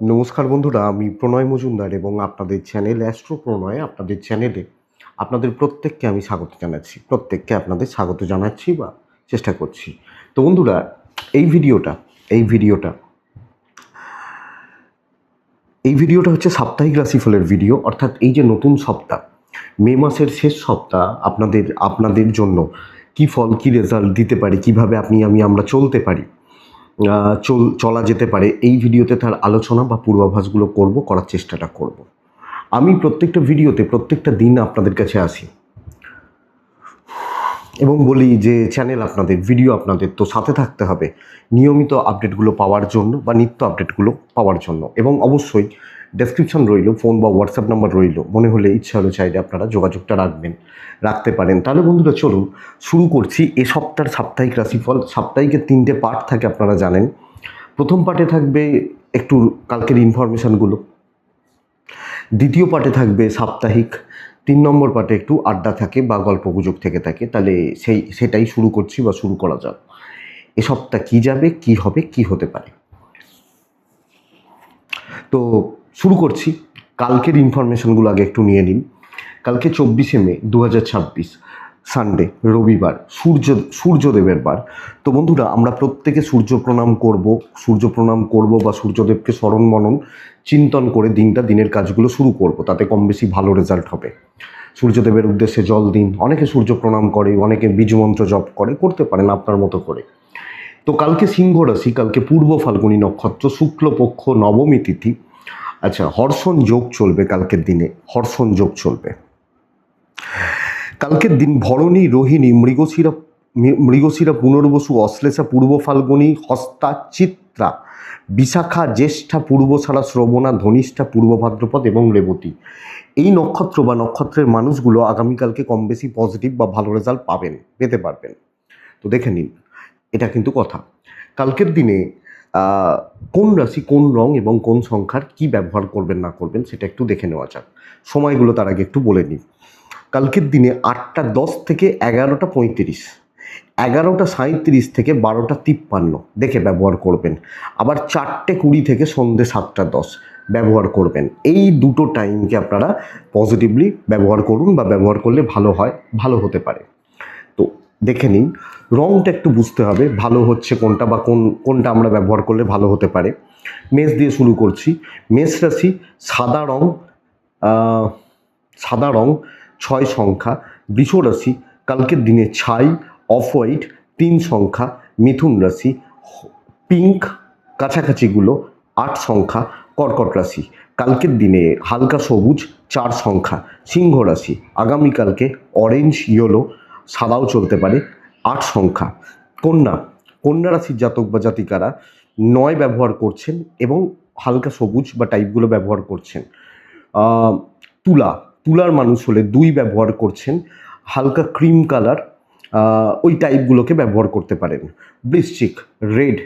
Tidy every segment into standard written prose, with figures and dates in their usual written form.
নমস্কার বন্ধুরা, আমি প্রণয় মজুমদার এবং আপনাদের চ্যানেল অ্যাস্ট্রো প্রণয়, আপনাদের চ্যানেলে আপনাদের প্রত্যেককে আমি স্বাগত জানাচ্ছি। প্রত্যেককে আপনাদের স্বাগত জানাচ্ছি বা চেষ্টা করছি। তো বন্ধুরা, এই ভিডিওটা এই ভিডিওটা এই ভিডিওটা হচ্ছে সাপ্তাহিক রাশিফলের ভিডিও। অর্থাৎ এই যে নতুন সপ্তাহ, মে মাসের শেষ সপ্তাহ, আপনাদের জন্য কি ফল, কি রেজাল্ট দিতে পারে, কিভাবে আমরা চলতে পারি, চলা যেতে পারে, এই ভিডিওতে তার আলোচনা বা পূর্বাভাসগুলো করার চেষ্টাটা করব। আমি প্রত্যেকটা ভিডিওতে প্রত্যেকটা দিন আপনাদের কাছে আসি এবং বলি যে চ্যানেল আপনাদের, ভিডিও আপনাদের, তো সাথে থাকতে হবে নিয়মিত আপডেটগুলো পাওয়ার জন্য বা নিত্য আপডেটগুলো পাওয়ার জন্য। এবং অবশ্যই ডেসক্রিপশন রইল, ফোন বা হোয়াটসঅ্যাপ নাম্বার রইল, মনে হলে ইচ্ছা হলে চাইলে আপনারা যোগাযোগটা রাখতে পারেন। তাহলে বন্ধুরা চলুন শুরু করছি এ সপ্তাহের সাপ্তাহিক রাশিফল। সাপ্তাহিকের 3টে পার্ট থাকে, আপনারা জানেন। প্রথম পার্টে থাকবে একটু কালকের ইনফরমেশানগুলো, দ্বিতীয় পার্টে থাকবে সাপ্তাহিক, 3 নম্বর পার্টে একটু আড্ডা থাকে বা গল্পগুজব থেকে থাকে। তাহলে সেটাই শুরু করছি বা শুরু করা যাক। এ সপ্তাহ কী যাবে, কী হবে, কী হতে পারে। তো শুরু করছি। কালকের ইনফরমেশনগুলো আগে একটু নিয়ে নিন। কালকে 24শে মে 2026, সানডে, রবিবার, সূর্যদেবের বার। তো বন্ধুরা, আমরা প্রত্যেকে সূর্য প্রণাম করব বা সূর্যদেবকে স্মরণ মনন চিন্তন করে দিনের কাজগুলো শুরু করব। তাতে কম বেশি ভালো রেজাল্ট হবে। সূর্যদেবের উদ্দেশ্যে জল দিন। অনেকে সূর্য প্রণাম করে, অনেকে বীজমন্ত্র জপ করতে পারেন আপনার মতো করে। তো কালকে সিংহ রাশি, কালকে পূর্ব ফাল্গুনী নক্ষত্র, শুক্লপক্ষ, নবমী তিথি। আচ্ছা, হর্ষণ যোগ চলবে কালকের দিনে, হর্ষণ যোগ চলবে কালকের দিন। ভরণী, রোহিণী, মৃগশিরা, পুনর্বসু, অশ্লেষা, পূর্ব ফাল্গুনী, হস্তা, চিত্রা, বিশাখা, জ্যেষ্ঠা, পূর্বছাড়া, শ্রবণা, ধনিষ্ঠা, পূর্ব ভাদ্রপদ এবং রেবতী। এই নক্ষত্র বা নক্ষত্রের মানুষগুলো আগামীকালকে কম বেশি পজিটিভ বা ভালো রেজাল্ট পেতে পারবেন। তো দেখে নিন, এটা কিন্তু কথা। কালকের দিনে কোন রাশি, কোন রং এবং কোন সংখ্যার কি ব্যবহার করবেন না করবেন সেটা একটু দেখে নেওয়া যাক। সময়গুলো তার আগে একটু বলে নিই। কালকের দিনে 8টা 10 থেকে 11টা 35, 11টা 37 থেকে 12টা 53 দেখে ব্যবহার করবেন। আবার 4টে 20 থেকে সন্ধ্যে 7টা 10 ব্যবহার করবেন। এই দুটো টাইমকে আপনারা পজিটিভলি ব্যবহার করুন বা ব্যবহার করলে ভালো হতে পারে। তো দেখে নিন, রংটা একটু বুঝতে হবে ভালো হচ্ছে কোনটা বা কোনটা আমরা ব্যবহার করলে ভালো হতে পারে। মেষ দিয়ে শুরু করছি। মেষ রাশি, সাদা রং 6 সংখ্যা। বৃষ রাশি, কালকের দিনে ছাই, অফ হোয়াইট 3 সংখ্যা। মিথুন রাশি, পিঙ্ক কাছাকাছিগুলো 8 সংখ্যা। কর্কট রাশি, কালকের দিনে হালকা সবুজ 4 সংখ্যা। সিংহ রাশি, আগামীকালকে অরেঞ্জ, ইয়েলো, সাদাও চলতে পারে 8 সংখ্যা। কন্যা রাশির জাতক বা জাতিকারা 9 ব্যবহার করছেন এবং হালকা সবুজ বা টাইপগুলো ব্যবহার করছেন। তুলার মানুষ হলে 2 ব্যবহার করছেন, হালকা ক্রিম কালার ওই টাইপগুলোকে ব্যবহার করতে পারেন। বৃশ্চিক, রেড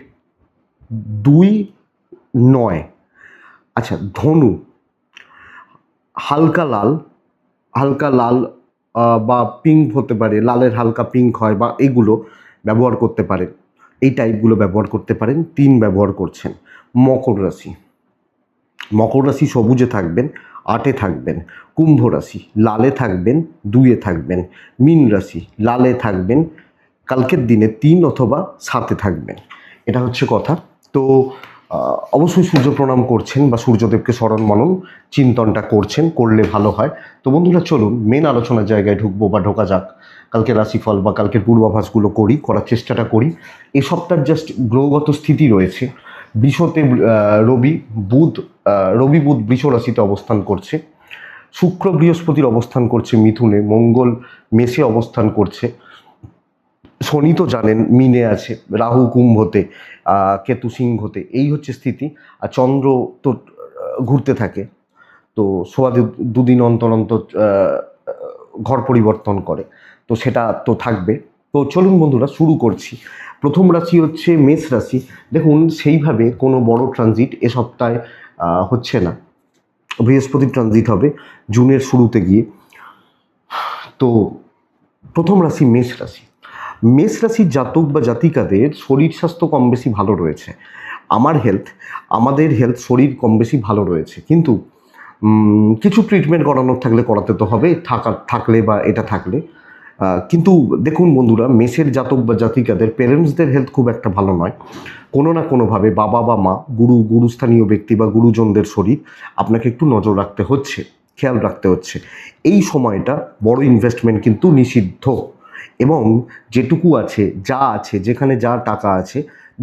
2 9। আচ্ছা, ধনু হালকা লাল বা পিঙ্ক হতে পারে, লালের হালকা পিঙ্ক হয় বা এগুলো ব্যবহার করতে পারেন, এই টাইপগুলো ব্যবহার করতে পারেন। 3 ব্যবহার করছেন। মকর রাশি সবুজে থাকবেন, 8-এ থাকবেন। কুম্ভ রাশি লালে থাকবেন, 2-এ থাকবেন। মীন রাশি লালে থাকবেন, কালকের দিনে 3 অথবা 7-এ থাকবেন। এটা হচ্ছে কথা। তো অবশ্যই সূর্য প্রণাম করছেন বা সূর্যদেবকে স্মরণ মনন চিন্তনটা করলে ভালো হয়। তো বন্ধুরা চলুন মেন আলোচনার জায়গায় ঢোকা যাক। কালকে রাশিফল বা কালকের পূর্বাভাসগুলো করার চেষ্টাটা করি। এই সপ্তাহের জাস্ট গ্রহগত স্থিতি রয়েছে। বৃষতে রবি বুধ বৃষ রাশিতে অবস্থান করছে। শুক্র বৃহস্পতির অবস্থান করছে মিথুনে। মঙ্গল মেষে অবস্থান করছে। শনি তো জানেন মিনে আছে, রাহু কুম্ভতে, কেতু সিংহতে। এই হচ্ছে স্থিতি। আর চন্দ্র তো ঘুরতে থাকে, তো সোয়া 2 দিন অন্তর ঘর পরিবর্তন করে, তো সেটা তো থাকবে। তো চলুন বন্ধুরা শুরু করছি। প্রথম রাশি হচ্ছে মেষ রাশি। দেখুন, সেইভাবে কোনো বড় ট্রানজিট এ সপ্তাহে হচ্ছে না। বৃহস্পতির ট্রানজিট হবে জুনের শুরুতে গিয়ে। তো প্রথম রাশি মেষ রাশির জাতক বা জাতিকাদের শরীর স্বাস্থ্য কম বেশি ভালো রয়েছে। আমাদের হেলথ শরীর কম বেশি ভালো রয়েছে, কিন্তু কিছু ট্রিটমেন্ট করানোর থাকলে করাতে তো হবে, থাকলে বা এটা থাকলে। কিন্তু দেখুন বন্ধুরা, মেষের জাতক বা জাতিকাদের পেরেন্টসদের হেলথ খুব একটা ভালো নয়। কোনো না কোনোভাবে বাবা বা মা, গুরুস্থানীয় ব্যক্তি বা গুরুজনদের শরীর আপনাকে একটু নজর রাখতে হচ্ছে, খেয়াল রাখতে হচ্ছে। এই সময়টা বড় ইনভেস্টমেন্ট কিন্তু নিষিদ্ধ, এবং যেটুকু আছে, যেখানে যা টাকা আছে,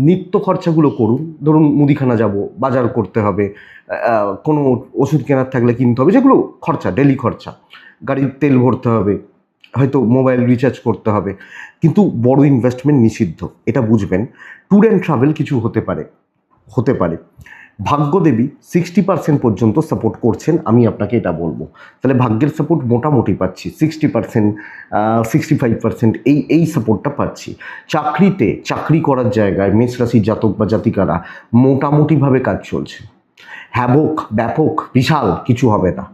নিত্য খরচাগুলো করুন। ধরুন মুদিখানা যাব, বাজার করতে হবে, কোনো ওষুধ কেনার থাকলে কিনতে হবে, যেগুলো খরচা, ডেলি খরচা, গাড়ির তেল ভরতে হবে, হয়তো মোবাইল রিচার্জ করতে হবে, কিন্তু বড় ইনভেস্টমেন্ট নিষিদ্ধ, এটা বুঝবেন। ট্যুর অ্যান্ড ট্রাভেল কিছু হতে পারে। ভাগ্যদেবী 60% পর্যন্ত সাপোর্ট করছেন, আমি আপনাকে এটা বলবো। তাহলে ভাগ্যের সাপোর্ট মোটামুটি পাচ্ছি, 60%, 65% এই সাপোর্টটা পাচ্ছি। চাকরি করার জায়গায় মেষ রাশির জাতক বা জাতিকারা মোটামুটিভাবে কাজ চলছে। ব্যাপক বিশাল কিছু হবে না,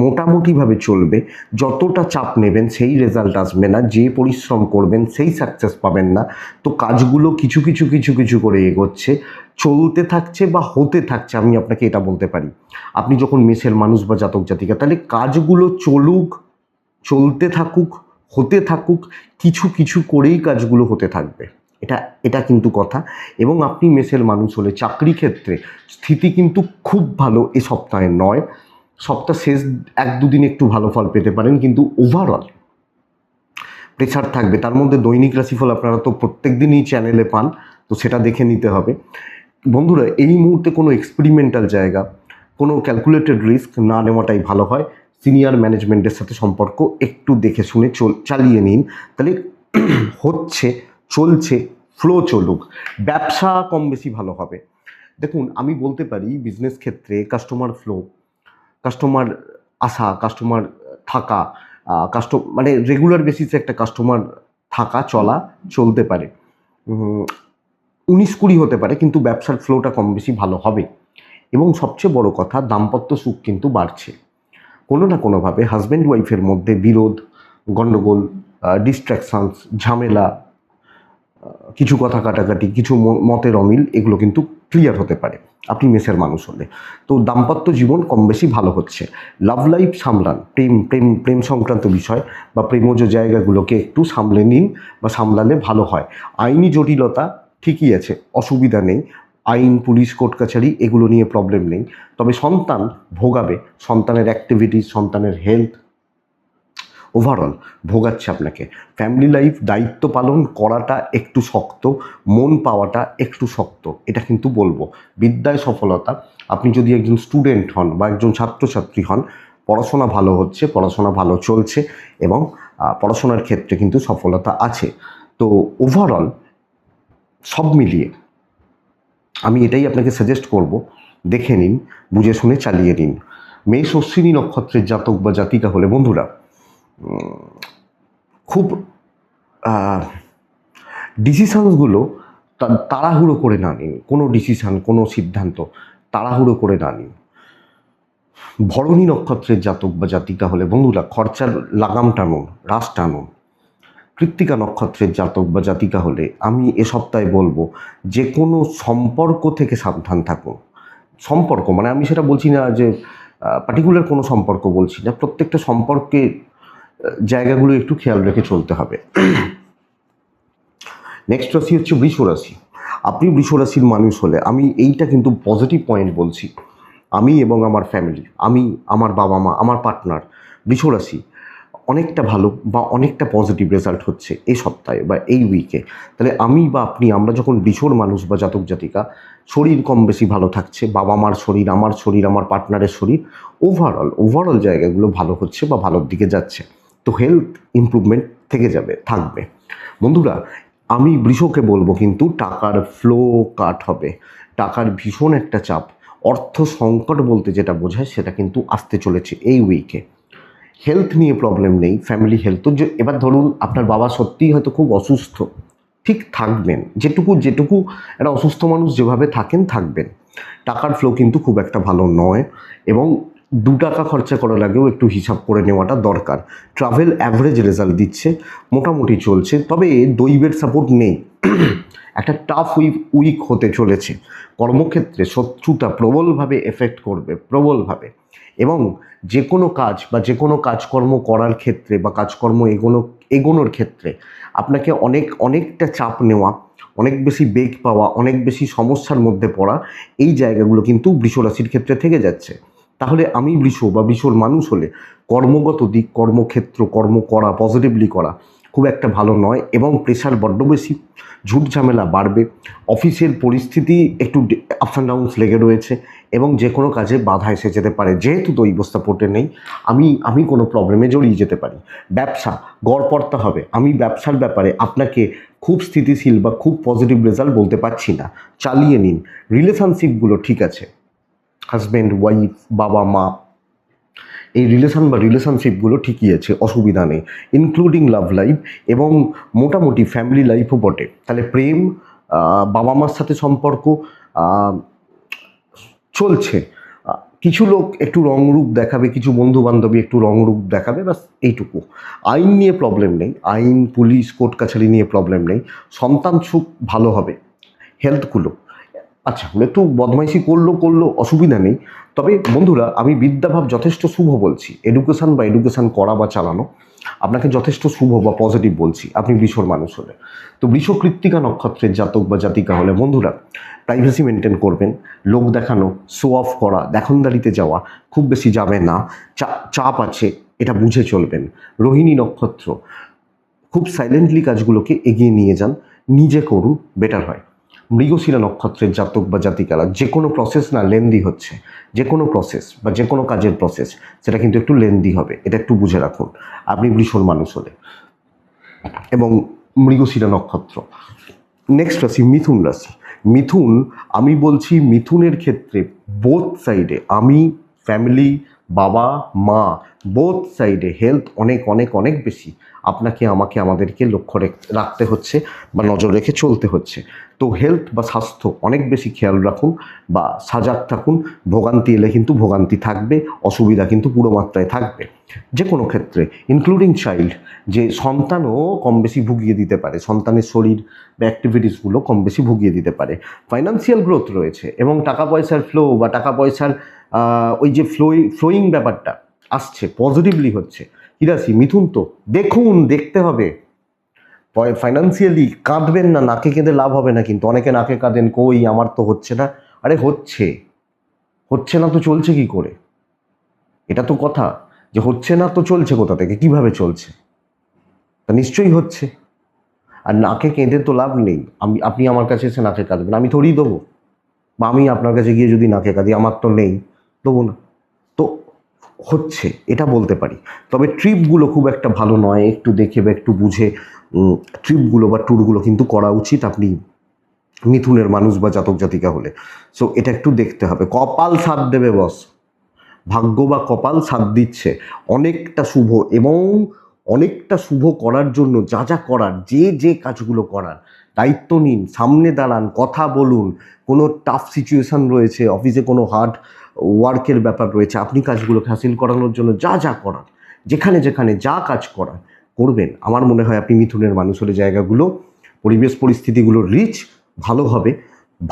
মোটামুটিভাবে চলবে। যতটা চাপ নেবেন সেই রেজাল্ট আসবে না, যে পরিশ্রম করবেন সেই সাকসেস পাবেন না। তো কাজগুলো কিছু কিছু করে এগোচ্ছে, চলতে থাকছে বা হতে থাকছে, আমি আপনাকে এটা বলতে পারি। আপনি যখন মেষের মানুষ বা জাতক জাতিকা, তাহলে কাজগুলো চলতে থাকুক, হতে থাকুক, কিছু করেই কাজগুলো হতে থাকবে। এটা কিন্তু কথা। এবং আপনি মেষের মানুষ হলে চাকরি ক্ষেত্রে স্থিতি কিন্তু খুব ভালো এ সপ্তাহে নয়, সপ্তাহ শেষ 1-2 দিন একটু ভালো ফল পেতে পারেন, কিন্তু ওভারঅল প্রেশার থাকবে। তার মধ্যে দৈনিক রাশিফল আপনারা তো প্রত্যেক দিনই চ্যানেলে পান, তো সেটা দেখে নিতে হবে। বন্ধুরা, এই মুহূর্তে কোনো এক্সপেরিমেন্টাল জায়গা, কোনো ক্যালকুলেটেড রিস্ক না নেওয়াটাই ভালো হয়। সিনিয়র ম্যানেজমেন্টের সাথে সম্পর্ক একটু দেখে শুনে চালিয়ে নিন, তাহলে চলছে, ফ্লো চলুক, ব্যবসা কম বেশি ভালো হবে। দেখুন, আমি বলতে পারি বিজনেস ক্ষেত্রে কাস্টমার ফ্লো, কাস্টমার আসা, কাস্টমার থাকা, মানে রেগুলার বেসিসে একটা কাস্টমার চলতে পারে, 19-20 হতে পারে, কিন্তু ব্যবসার ফ্লোটা কম বেশি ভালো হবে। এবং সবচেয়ে বড় কথা, দাম্পত্য সুখ কিন্তু বাড়ছে। কোনো না কোনোভাবে হাজব্যান্ড ওয়াইফের মধ্যে বিরোধ, গণ্ডগোল, ডিস্ট্র্যাকশনস, ঝামেলা, কিছু কথা কাটাকাটি, কিছু মতের অমিল, এগুলো কিন্তু ক্লিয়ার হতে পারে আপনি মেষের মানুষ হলে। তো দাম্পত্য জীবন কম বেশি ভালো হচ্ছে। লাভ লাইফ সামলান, প্রেম সংক্রান্ত বিষয় বা প্রেমজ জায়গাগুলোকে একটু সামলে নিন বা সামলালে ভালো হয়। আইনি জটিলতা ঠিকই আছে, অসুবিধা নেই, আইন, পুলিশ, কোর্ট কাছারি এগুলো নিয়ে প্রবলেম নেই। তবে সন্তান ভোগাবে, সন্তানের অ্যাক্টিভিটিস, সন্তানের হেলথ ওভারঅল ভোগাচ্ছে আপনাকে। ফ্যামিলি লাইফ, দায়িত্ব পালন করাটা একটু শক্ত, মন পাওয়াটা একটু শক্ত, এটা কিন্তু বলবো। বিদ্যায় সফলতা, আপনি যদি একজন স্টুডেন্ট হন বা একজন ছাত্রছাত্রী হন, পড়াশোনা ভালো হচ্ছে, পড়াশোনা ভালো চলছে, এবং পড়াশোনার ক্ষেত্রে কিন্তু সফলতা আছে। তো ওভারঅল সব মিলিয়ে আমি এটাই আপনাকে সাজেস্ট করব, দেখে নিন, বুঝে শুনে চালিয়ে নিন। মেষ অশ্বিনী নক্ষত্রের জাতক বা জাতিকা হলে বন্ধুরা, খুব ডিসিশনসগুলো তাড়াহুড়ো করে না নিন। কোনো ডিসিশন, কোনো সিদ্ধান্ত তাড়াহুড়ো করে না নিন। ভরণী নক্ষত্রের জাতক বা জাতিকা হলে বন্ধুরা, খরচার লাগাম টানুন, রাশ টানুন। কৃত্তিকা নক্ষত্রের জাতক বা জাতিকা হলে আমি এ সপ্তাহে বলবো, যে কোনো সম্পর্ক থেকে সাবধান থাকুন। সম্পর্ক মানে আমি সেটা বলছি না যে পার্টিকুলার কোনো সম্পর্ক বলছি না, প্রত্যেকটা সম্পর্কে জায়গাগুলো একটু খেয়াল রেখে চলতে হবে। নেক্সট রাশি হচ্ছে বৃষ রাশি। আপনি বৃষ রাশির মানুষ হলে আমি এইটা কিন্তু পজিটিভ পয়েন্ট বলছি, আমি এবং আমার ফ্যামিলি, আমি, আমার বাবা মা, আমার পার্টনার বৃষ রাশি, অনেকটা ভালো বা অনেকটা পজিটিভ রেজাল্ট হচ্ছে এই সপ্তাহে বা এই উইকে। তাহলে আমি বা আপনি, আমরা যখন বৃষর মানুষ বা জাতক জাতিকা, শরীর কম বেশি ভালো থাকছে, বাবা মার শরীর, আমার পার্টনারের শরীর, ওভারঅল জায়গাগুলো ভালো হচ্ছে বা ভালোর দিকে যাচ্ছে। তো হেলথ ইমপ্রুভমেন্ট থাকবে। বন্ধুরা, আমি বৃষকে বলবো কিন্তু টাকার ফ্লো কাট হবে, টাকার ভীষণ একটা চাপ, অর্থ সংকট বলতে যেটা বোঝায় সেটা কিন্তু আসতে চলেছে এই উইকে। হেলথ নিয়ে প্রবলেম নেই, ফ্যামিলি হেলথ তো এবার ধরুন আপনার বাবা সত্যিই হয়তো খুব অসুস্থ, ঠিক থাকবেন, যেটুকু একটা অসুস্থ মানুষ যেভাবে থাকবেন। টাকার ফ্লো কিন্তু খুব একটা ভালো নয়, এবং টাকা খরচা করার আগেও একটু হিসাব করে নেওয়াটা দরকার। ট্রাভেল অ্যাভারেজ রেজাল্ট দিচ্ছে, মোটামুটি চলছে, তবে দৈবের সাপোর্ট নেই। একটা টাফ উইক হতে চলেছে। কর্মক্ষেত্রে শত্রুতা প্রবলভাবে এফেক্ট করবে, প্রবলভাবে। এবং যে কোনো কাজ বা যে কোনো কাজকর্ম করার ক্ষেত্রে বা কাজকর্ম এগোনোর ক্ষেত্রে আপনাকে অনেকটা চাপ নেওয়া, অনেক বেশি বেগ পাওয়া, অনেক বেশি সমস্যার মধ্যে পড়া, এই জায়গাগুলো কিন্তু বৃষ রাশির ক্ষেত্রে থেকে যাচ্ছে। তাহলে আমি বৃষ বা বৃষর মানুষ হলে কর্মগত দিক, কর্মক্ষেত্র, কর্ম করা, পজিটিভলি করা খুব একটা ভালো নয় এবং প্রেশার বড্ড বেশি, ঝুট ঝামেলা বাড়বে, অফিসের পরিস্থিতি একটু আপস অ্যান্ড ডাউনস লেগে রয়েছে এবং যে কোনো কাজে বাধা এসে যেতে পারে। যেহেতু দৈব সাপোর্টে নেই, আমি কোনো প্রবলেমে জড়িয়ে যেতে পারি। ব্যবসা গড়পড়তা হবে। আমি ব্যবসার ব্যাপারে আপনাকে খুব স্থিতিশীল বা খুব পজিটিভ রেজাল্ট বলতে পারছি না, চালিয়ে নিন। রিলেশনশিপগুলো ঠিক আছে, হাজব্যান্ড ওয়াইফ, বাবা মা, এই রিলেশনশিপগুলো ঠিকই আছে, অসুবিধা নেই, ইনক্লুডিং লাভ লাইফ এবং মোটামুটি ফ্যামিলি লাইফও বটে। তাহলে প্রেম, বাবা মার সাথে সম্পর্ক চলছে। কিছু লোক একটু রংরূপ দেখাবে, কিছু বন্ধু বান্ধবী একটু রংরূপ দেখাবে, ব্যাস এইটুকু। আইন নিয়ে প্রবলেম নেই, আইন পুলিশ কোর্ট কাছারি নিয়ে প্রবলেম নেই। সন্তান সুখ ভালো হবে। হেলথগুলো আচ্ছা, একটু বদমাইশি করলো অসুবিধা নেই। তবে বন্ধুরা, আমি বিদ্যাভাব যথেষ্ট শুভ বলছি। এডুকেশান করা বা চালানো আপনাকে যথেষ্ট শুভ বা পজিটিভ বলছি, আপনি বৃষর মানুষ হলে। তো বৃষ কৃত্তিকা নক্ষত্রের জাতক বা জাতিকা হলে বন্ধুরা প্রাইভেসি মেনটেন করবেন। লোক দেখানো, শো অফ করা, দেখনদারিতে যাওয়া খুব বেশি যাবে না। চাপ আছে, এটা বুঝে চলবেন। রোহিণী নক্ষত্র, খুব সাইলেন্টলি কাজগুলোকে এগিয়ে নিয়ে যান, নিজে করুন, বেটার হয়। মৃগশিরা নক্ষত্রের জাতক বা জাতিকারা যে কোনো প্রসেস না লেন্দি হচ্ছে, যে কোনো প্রসেস বা যে কোনো কাজের প্রসেস সেটা কিন্তু একটু লেন্দি হবে, এটা একটু বুঝে রাখুন আপনি বৃষর মানুষ হলে। এবং মৃগশিরা নক্ষত্র। নেক্সট রাশি মিথুন রাশি। মিথুন, আমি বলছি মিথুনের ক্ষেত্রে বোথ সাইডে, আমি, ফ্যামিলি, বাবা মা, বোথ সাইডে হেলথ অনেক অনেক অনেক বেশি আপনাকে, আমাকে, আমাদেরকে লক্ষ্য রাখতে হচ্ছে বা নজর রেখে চলতে হচ্ছে। তো হেলথ বা স্বাস্থ্য অনেক বেশি খেয়াল রাখুন বা সজাগ থাকুন। ভোগান্তি এলে কিন্তু ভোগান্তি থাকবে, অসুবিধা কিন্তু পুরো মাত্রায় থাকবে যে কোনো ক্ষেত্রে, ইনক্লুডিং চাইল্ড। যে সন্তানও কম বেশি ভুগিয়ে দিতে পারে, সন্তানের শরীর বা অ্যাক্টিভিটিসগুলো কম বেশি ভুগিয়ে দিতে পারে। ফাইন্যান্সিয়াল গ্রোথ রয়েছে এবং টাকা পয়সার ফ্লো বা টাকা পয়সার ওই যে ফ্লোয়িং ব্যাপারটা আসছে, পজিটিভলি হচ্ছে। কি রাশি? মিথুন। তো দেখুন, দেখতে হবে ফাইন্যান্সিয়ালি। কাঁদবেন না, নাকে কেঁদে লাভ হবে না কিন্তু। অনেকে নাকে কাঁদেন, কই আমার তো হচ্ছে না। আরে হচ্ছে না তো চলছে কি করে? এটা তো কথা, যে হচ্ছে না তো চলছে কোথা থেকে, কিভাবে চলছে? তা নিশ্চয়ই হচ্ছে। আর নাকে কেঁদে তো লাভ নেই। আপনি আমার কাছে এসে নাকে কাঁদবেন, আমি থোড়ি দেবো। বা আমি আপনার কাছে গিয়ে যদি নাকে কাঁদি, আমার তো নেই, দেবো না। তো হচ্ছে, এটা বলতে পারি। তবে ট্রিপগুলো খুব একটা ভালো নয়, একটু দেখে বা একটু বুঝে ট্রিপগুলো বা ট্যুরগুলো কিন্তু করা উচিত আপনি মিথুনের মানুষ বা জাতক জাতিকা হলে। সো এটা একটু দেখতে হবে। কপাল সাথ দেবে বস, ভাগ্য বা কপাল সাথ দিচ্ছে অনেকটা শুভ। এবং অনেকটা শুভ করার জন্য যা যা করার, যে কাজগুলো করার দায়িত্ব নিন, সামনে দাঁড়ান, কথা বলুন। কোনো টাফ সিচুয়েশান রয়েছে, অফিসে কোনো হার্ড ওয়ার্কের ব্যাপার রয়েছে, আপনি কাজগুলোকে হাসিল করানোর জন্য যা যা করার, যেখানে যেখানে যা কাজ করার করবেন। আমার মনে হয় আপনি মিথুনের মানুষ হলে জায়গাগুলো, পরিবেশ পরিস্থিতিগুলো রিচ ভালো হবে,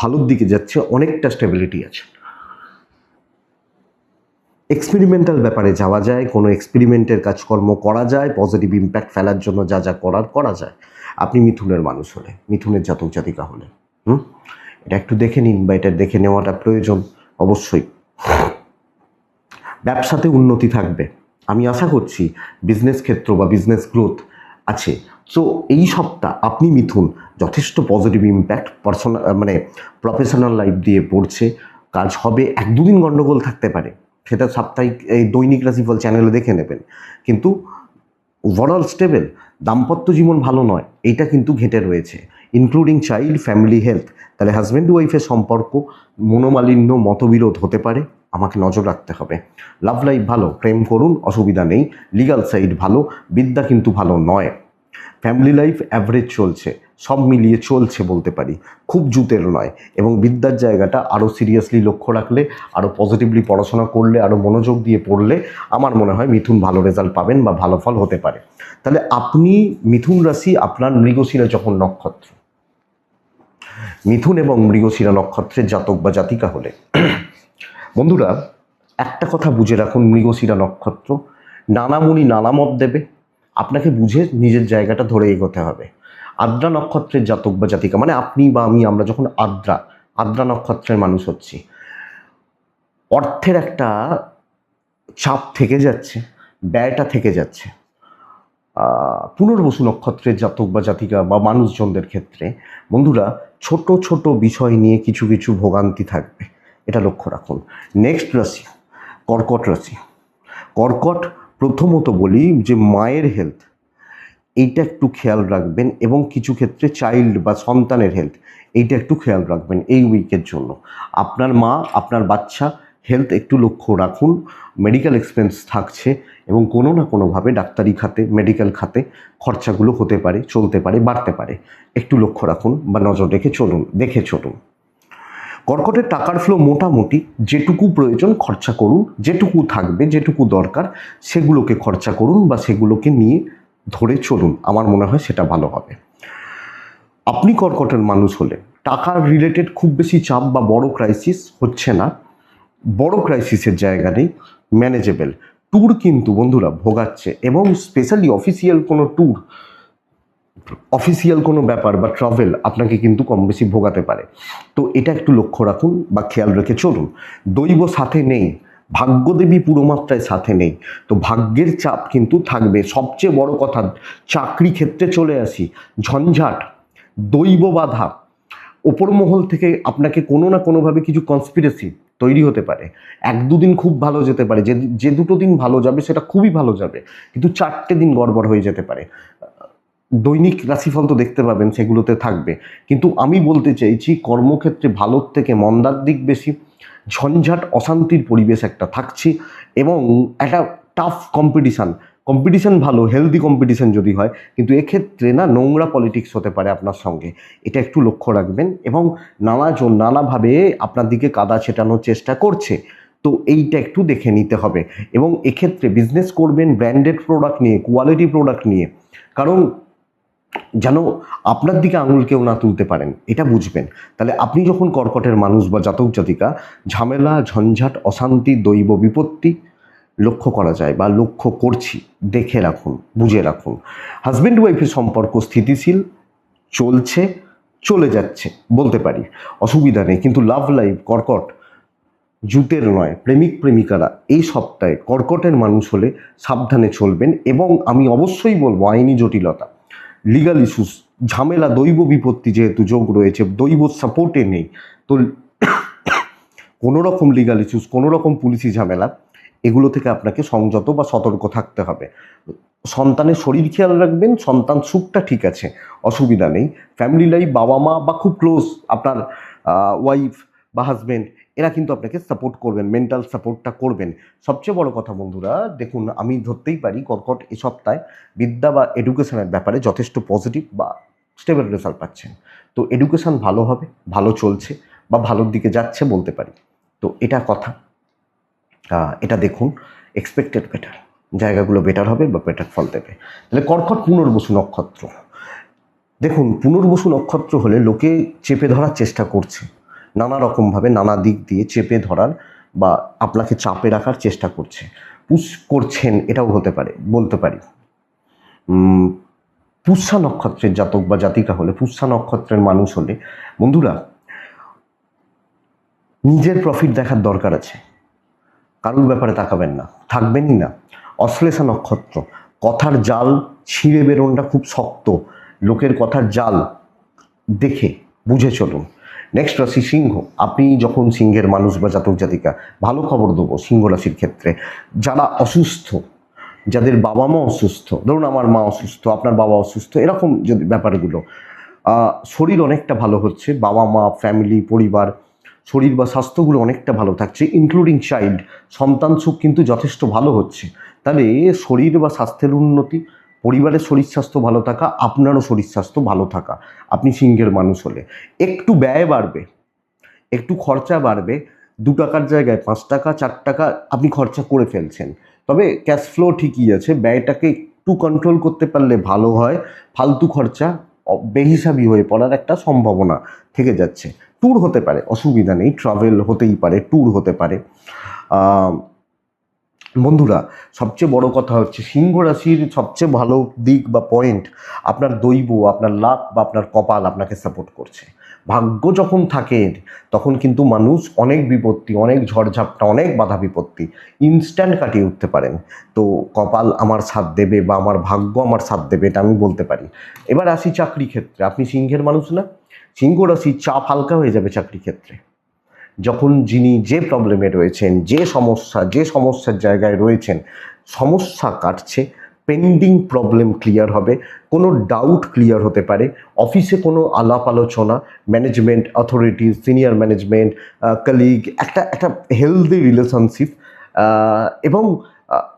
ভালোর দিকে যাচ্ছে, অনেকটা স্টেবিলিটি আছে। এক্সপেরিমেন্টাল ব্যাপারে যাওয়া যায়, কোনো এক্সপেরিমেন্টের কাজকর্ম করা যায়, পজিটিভ ইম্প্যাক্ট ফেলার জন্য যা যা করার করা যায় আপনি মিথুনের মানুষ হলে, মিথুনের জাতক জাতিকা হলে। এটা একটু দেখে নিন বা এটা দেখে নেওয়াটা প্রয়োজন অবশ্যই। ব্যবসাতে উন্নতি থাকবে, আমি আশা করছি। বিজনেস ক্ষেত্র বা বিজনেস গ্রোথ আছে। সো এই সপ্তাহ আপনি মিথুন যথেষ্ট পজিটিভ ইম্প্যাক্ট প্রফেশনাল লাইফ দিয়ে পড়ছে, কাজ হবে। 1-2 দিন গণ্ডগোল থাকতে পারে, সেটা সাপ্তাহিক এই দৈনিক রাশিফল চ্যানেলে দেখে নেবেন, কিন্তু ওভারঅল স্টেবল। দাম্পত্য জীবন ভালো নয়, এইটা কিন্তু ঘেঁটে রয়েছে, ইনক্লুডিং চাইল্ড, ফ্যামিলি, হেলথ। তাহলে হাজব্যান্ড ওয়াইফের সম্পর্ক মনোমালিন্য, মতবিরোধ হতে পারে, আমাকে নজর রাখতে হবে। লাভ লাইফ ভালো, প্রেম করুন, অসুবিধা নেই। লিগাল সাইড ভালো, বিদ্যা কিন্তু ভালো নয়। ফ্যামিলি লাইফ অ্যাভারেজ চলছে, সব মিলিয়ে চলছে বলতে পারি, খুব জুতের নয়। এবং বিদ্যার জায়গাটা আরও সিরিয়াসলি লক্ষ্য রাখলে, আরও পজিটিভলি পড়াশোনা করলে, আরও মনোযোগ দিয়ে পড়লে আমার মনে হয় মিথুন ভালো রেজাল্ট পাবেন বা ভালো ফল হতে পারে। তাহলে আপনি মিথুন রাশি, আপনার মৃগশিরা যখন নক্ষত্র, মিথুন এবং মৃগশিরা নক্ষত্রের জাতক বা জাতিকা হলে বন্ধুরা একটা কথা বুঝে রাখুন, মৃগশিরা নক্ষত্র নানামুনি নানা মত দেবে, আপনাকে বুঝে নিজের জায়গাটা ধরে এগোতে হবে। আদ্রা নক্ষত্রের জাতক বা জাতিকা মানে আপনি বা আমি, আমরা যখন আদ্রা নক্ষত্রের মানুষ হচ্ছি, অর্থের একটা চাপ থেকে যাচ্ছে, ব্যয়টা থেকে যাচ্ছে। পুনর্বসু নক্ষত্রের জাতক বা জাতিকা বা মানুষজনদের ক্ষেত্রে বন্ধুরা ছোট ছোট বিষয় নিয়ে কিছু কিছু ভোগান্তি থাকবে, এটা লক্ষ্য রাখুন। নেক্সট রাশি কর্কট রাশি। কর্কট প্রথমত বলি যে মায়ের হেলথ, এইটা একটু খেয়াল রাখবেন, এবং কিছু ক্ষেত্রে চাইল্ড বা সন্তানের হেলথ, এইটা একটু খেয়াল রাখবেন এই উইকের জন্য। আপনার মা, আপনার বাচ্চা হেলথ একটু লক্ষ্য রাখুন। মেডিকেল এক্সপেন্স থাকছে এবং কোনো না কোনোভাবে ডাক্তারি খাতে, মেডিকেল খাতে খরচাগুলো হতে পারে, চলতে পারে, বাড়তে পারে, একটু লক্ষ্য রাখুন বা নজর রেখে চলুন, দেখে চলুন। কর্কটের টাকার ফ্লো মোটামুটি যেটুকু প্রয়োজন খরচা করুন, যেটুকু থাকবে, যেটুকু দরকার সেগুলোকে খরচা করুন বা সেগুলোকে নিয়ে ধরে চলুন, আমার মনে হয় সেটা ভালো হবে। আপনি কর্কটের মানুষ হলে টাকার রিলেটেড খুব বেশি চাপ বা বড় ক্রাইসিস হচ্ছে না, বড় ক্রাইসিসের জায়গা নেই, ম্যানেজেবল। ট্যুর কিন্তু বন্ধুরা ভোগাচ্ছে, এবং স্পেশালি অফিসিয়াল কোনো ব্যাপার বা ট্রাভেল আপনাকে কিন্তু কম বেশি ভোগাতে পারে। তো এটা একটু লক্ষ্য রাখুন বা খেয়াল রেখে চলুন। দৈব সাথে নেই, ভাগ্যদেবী পুরো মাত্রায় সাথে নেই, তো ভাগ্যের চাপ কিন্তু থাকবে। সবচেয়ে বড় কথা, চাকরি ক্ষেত্রে চলে আসি, ঝঞ্ঝাট, দৈব বাধা, ওপর মহল থেকে আপনাকে কোনো না কোনোভাবে কিছু কনস্পিরেসি তৈরি হতে পারে। এক দুদিন খুব ভালো যেতে পারে, যে দুটো দিন ভালো যাবে সেটা খুবই ভালো যাবে, কিন্তু 4টে দিন গড়বড় হয়ে যেতে পারে। দৈনিক রাশিফল তো দেখতে পাবেন, সেগুলোতে থাকবে। কিন্তু আমি বলতে চাইছি কর্মক্ষেত্রে ভালোর থেকে মন্দার দিক বেশি, ঝঞ্ঝাট অশান্তির পরিবেশ একটা থাকছে, এবং একটা টাফ কম্পিটিশান ভালো, হেলদি কম্পিটিশান যদি হয়, কিন্তু এক্ষেত্রে না নোংরা পলিটিক্স হতে পারে আপনার সঙ্গে, এটা একটু লক্ষ্য রাখবেন। এবং নানাজন নানাভাবে আপনার দিকে কাদা ছেটানোর চেষ্টা করছে, তো এইটা একটু দেখে নিতে হবে। এবং এক্ষেত্রে বিজনেস করবেন ব্র্যান্ডেড প্রোডাক্ট নিয়ে, কোয়ালিটি প্রোডাক্ট নিয়ে, কারণ যেন আপনার দিকে আঙুল কেউ না তুলতে পারেন, এটা বুঝবেন। তাহলে আপনি যখন কর্কটের মানুষ বা জাতক জাতিকা, ঝামেলা, ঝঞ্ঝাট, অশান্তি, দৈব বিপত্তি লক্ষ্য করা যায় বা লক্ষ্য করছি, দেখে রাখুন, বুঝে রাখুন। হাজব্যান্ড ওয়াইফের সম্পর্ক স্থিতিশীল চলছে, চলে যাচ্ছে বলতে পারি, অসুবিধা নেই। কিন্তু লাভ লাইফ কর্কট জুতের নয়, প্রেমিক প্রেমিকারা এই সপ্তাহে কর্কটের মানুষ হলে সাবধানে চলবেন। এবং আমি অবশ্যই বলবো আইনি জটিলতা, লিগাল ইস্যুস, ঝামেলা, দৈব বিপত্তি যেহেতু যোগ রয়েছে, দৈব সাপোর্টে নেই, তো কোনো রকম লিগাল ইস্যুস, কোনো রকম পুলিশি ঝামেলা, এগুলো থেকে আপনাকে সংযত বা সতর্ক থাকতে হবে। সন্তানের শরীর খেয়াল রাখবেন, সন্তান সুখটা ঠিক আছে, অসুবিধা নেই। ফ্যামিলি লাইফ, বাবা মা বা খুব ক্লোজ আপনার ওয়াইফ বা হাজব্যান্ড, এরা কিন্তু আপনাকে সাপোর্ট করবেন, মেন্টাল সাপোর্টটা করবেন। সবচেয়ে বড় কথা বন্ধুরা, দেখুন আমি ধরতেই পারি কর্কট এ সপ্তাহে বিদ্যা বা এডুকেশনের ব্যাপারে যথেষ্ট পজিটিভ বা স্টেবল রেজাল্ট পাচ্ছেন। তো এডুকেশন ভালো হবে, ভালো চলছে বা ভালোর দিকে যাচ্ছে বলতে পারি। তো এটা কথা, এটা দেখুন, এক্সপেক্টেড বেটার, জায়গাগুলো বেটার হবে বা বেটার ফল দেবে। তাহলে কর্কট পুনর্বসু নক্ষত্র, দেখুন পুনর্বসু নক্ষত্র হলে লোকে চেপে ধরার চেষ্টা করছে, নানা রকমভাবে নানা দিক দিয়ে চেপে ধরার বা আপনাকে চাপে রাখার চেষ্টা করছে, পুশ করছেন, এটাও হতে পারে বলতে পারি। পুষ্যা নক্ষত্রের জাতক বা জাতিকা হলে, পুষ্যা নক্ষত্রের মানুষ হলে বন্ধুরা নিজের প্রফিট দেখার দরকার আছে, কারোর ব্যাপারে তাকাবেন না, থাকবেনই না। অশ্লেষা নক্ষত্র, কথার জাল ছিঁড়ে বেরোনটা খুব শক্ত, লোকের কথার জাল দেখে বুঝে চলুন। নেক্সট রাশি সিংহ। আপনি যখন সিংহের মানুষ বা জাতক জাতিকা, ভালো খবর দেবো সিংহ রাশির ক্ষেত্রে, যারা অসুস্থ, যাদের বাবা মা অসুস্থ, ধরুন আমার মা অসুস্থ, আপনার বাবা অসুস্থ, এরকম যদি ব্যাপারগুলো, শরীর অনেকটা ভালো হচ্ছে, বাবা মা, ফ্যামিলি, পরিবার, শরীর বা স্বাস্থ্যগুলো অনেকটা ভালো থাকছে, ইনক্লুডিং চাইল্ড, সন্তান সুখ কিন্তু যথেষ্ট ভালো হচ্ছে। তাহলে শরীর বা স্বাস্থ্যের উন্নতি, পরিবারের শরীর স্বাস্থ্য ভালো থাকা, আপনারও শরীর স্বাস্থ্য ভালো থাকা, আপনি সিংহের মানুষ হলে। একটু ব্যয় বাড়বে, একটু খরচা বাড়বে, 2 টাকার জায়গায় 5 টাকা 4 টাকা আপনি খরচা করে ফেলছেন, তবে ক্যাশ ফ্লো ঠিকই আছে। ব্যয়টাকে একটু কন্ট্রোল করতে পারলে ভালো হয়। ফালতু খরচা বেহিসাবি হয়ে পড়ার একটা সম্ভাবনা থেকে যাচ্ছে। ট্যুর হতে পারে, অসুবিধা নেই, ট্রাভেল হতেই পারে, ট্যুর হতে পারে। বন্ধুরা, সবচেয়ে বড় কথা হচ্ছে সিংহ রাশির সবচেয়ে ভালো দিক বা পয়েন্ট, আপনার দৈব, আপনার লাক বা আপনার কপাল আপনাকে সাপোর্ট করছে। ভাগ্য যখন থাকে তখন কিন্তু মানুষ অনেক বিপত্তি, অনেক ঝড়ঝাপটা, অনেক বাধা বিপত্তি ইনস্ট্যান্ট কাটিয়ে উঠতে পারেন। তো কপাল আমার সাথ দেবে বা আমার ভাগ্য আমার সাথ দেবে, এটা আমি বলতে পারি। এবার আসি চাকরি ক্ষেত্রে। আপনি সিংহের মানুষ না? সিংহ রাশি, চাপ হালকা হয়ে যাবে চাকরি ক্ষেত্রে। যখন যিনি যে প্রবলেমে রয়েছেন, যে সমস্যার জায়গায় রয়েছেন, সমস্যা কাটছে, পেন্ডিং প্রবলেম ক্লিয়ার হবে, কোনো ডাউট ক্লিয়ার হতে পারে, অফিসে কোনো আলাপ আলোচনা, management, authority, senior management, colleague, একটা একটা হেলদি রিলেশনশিপ। এবং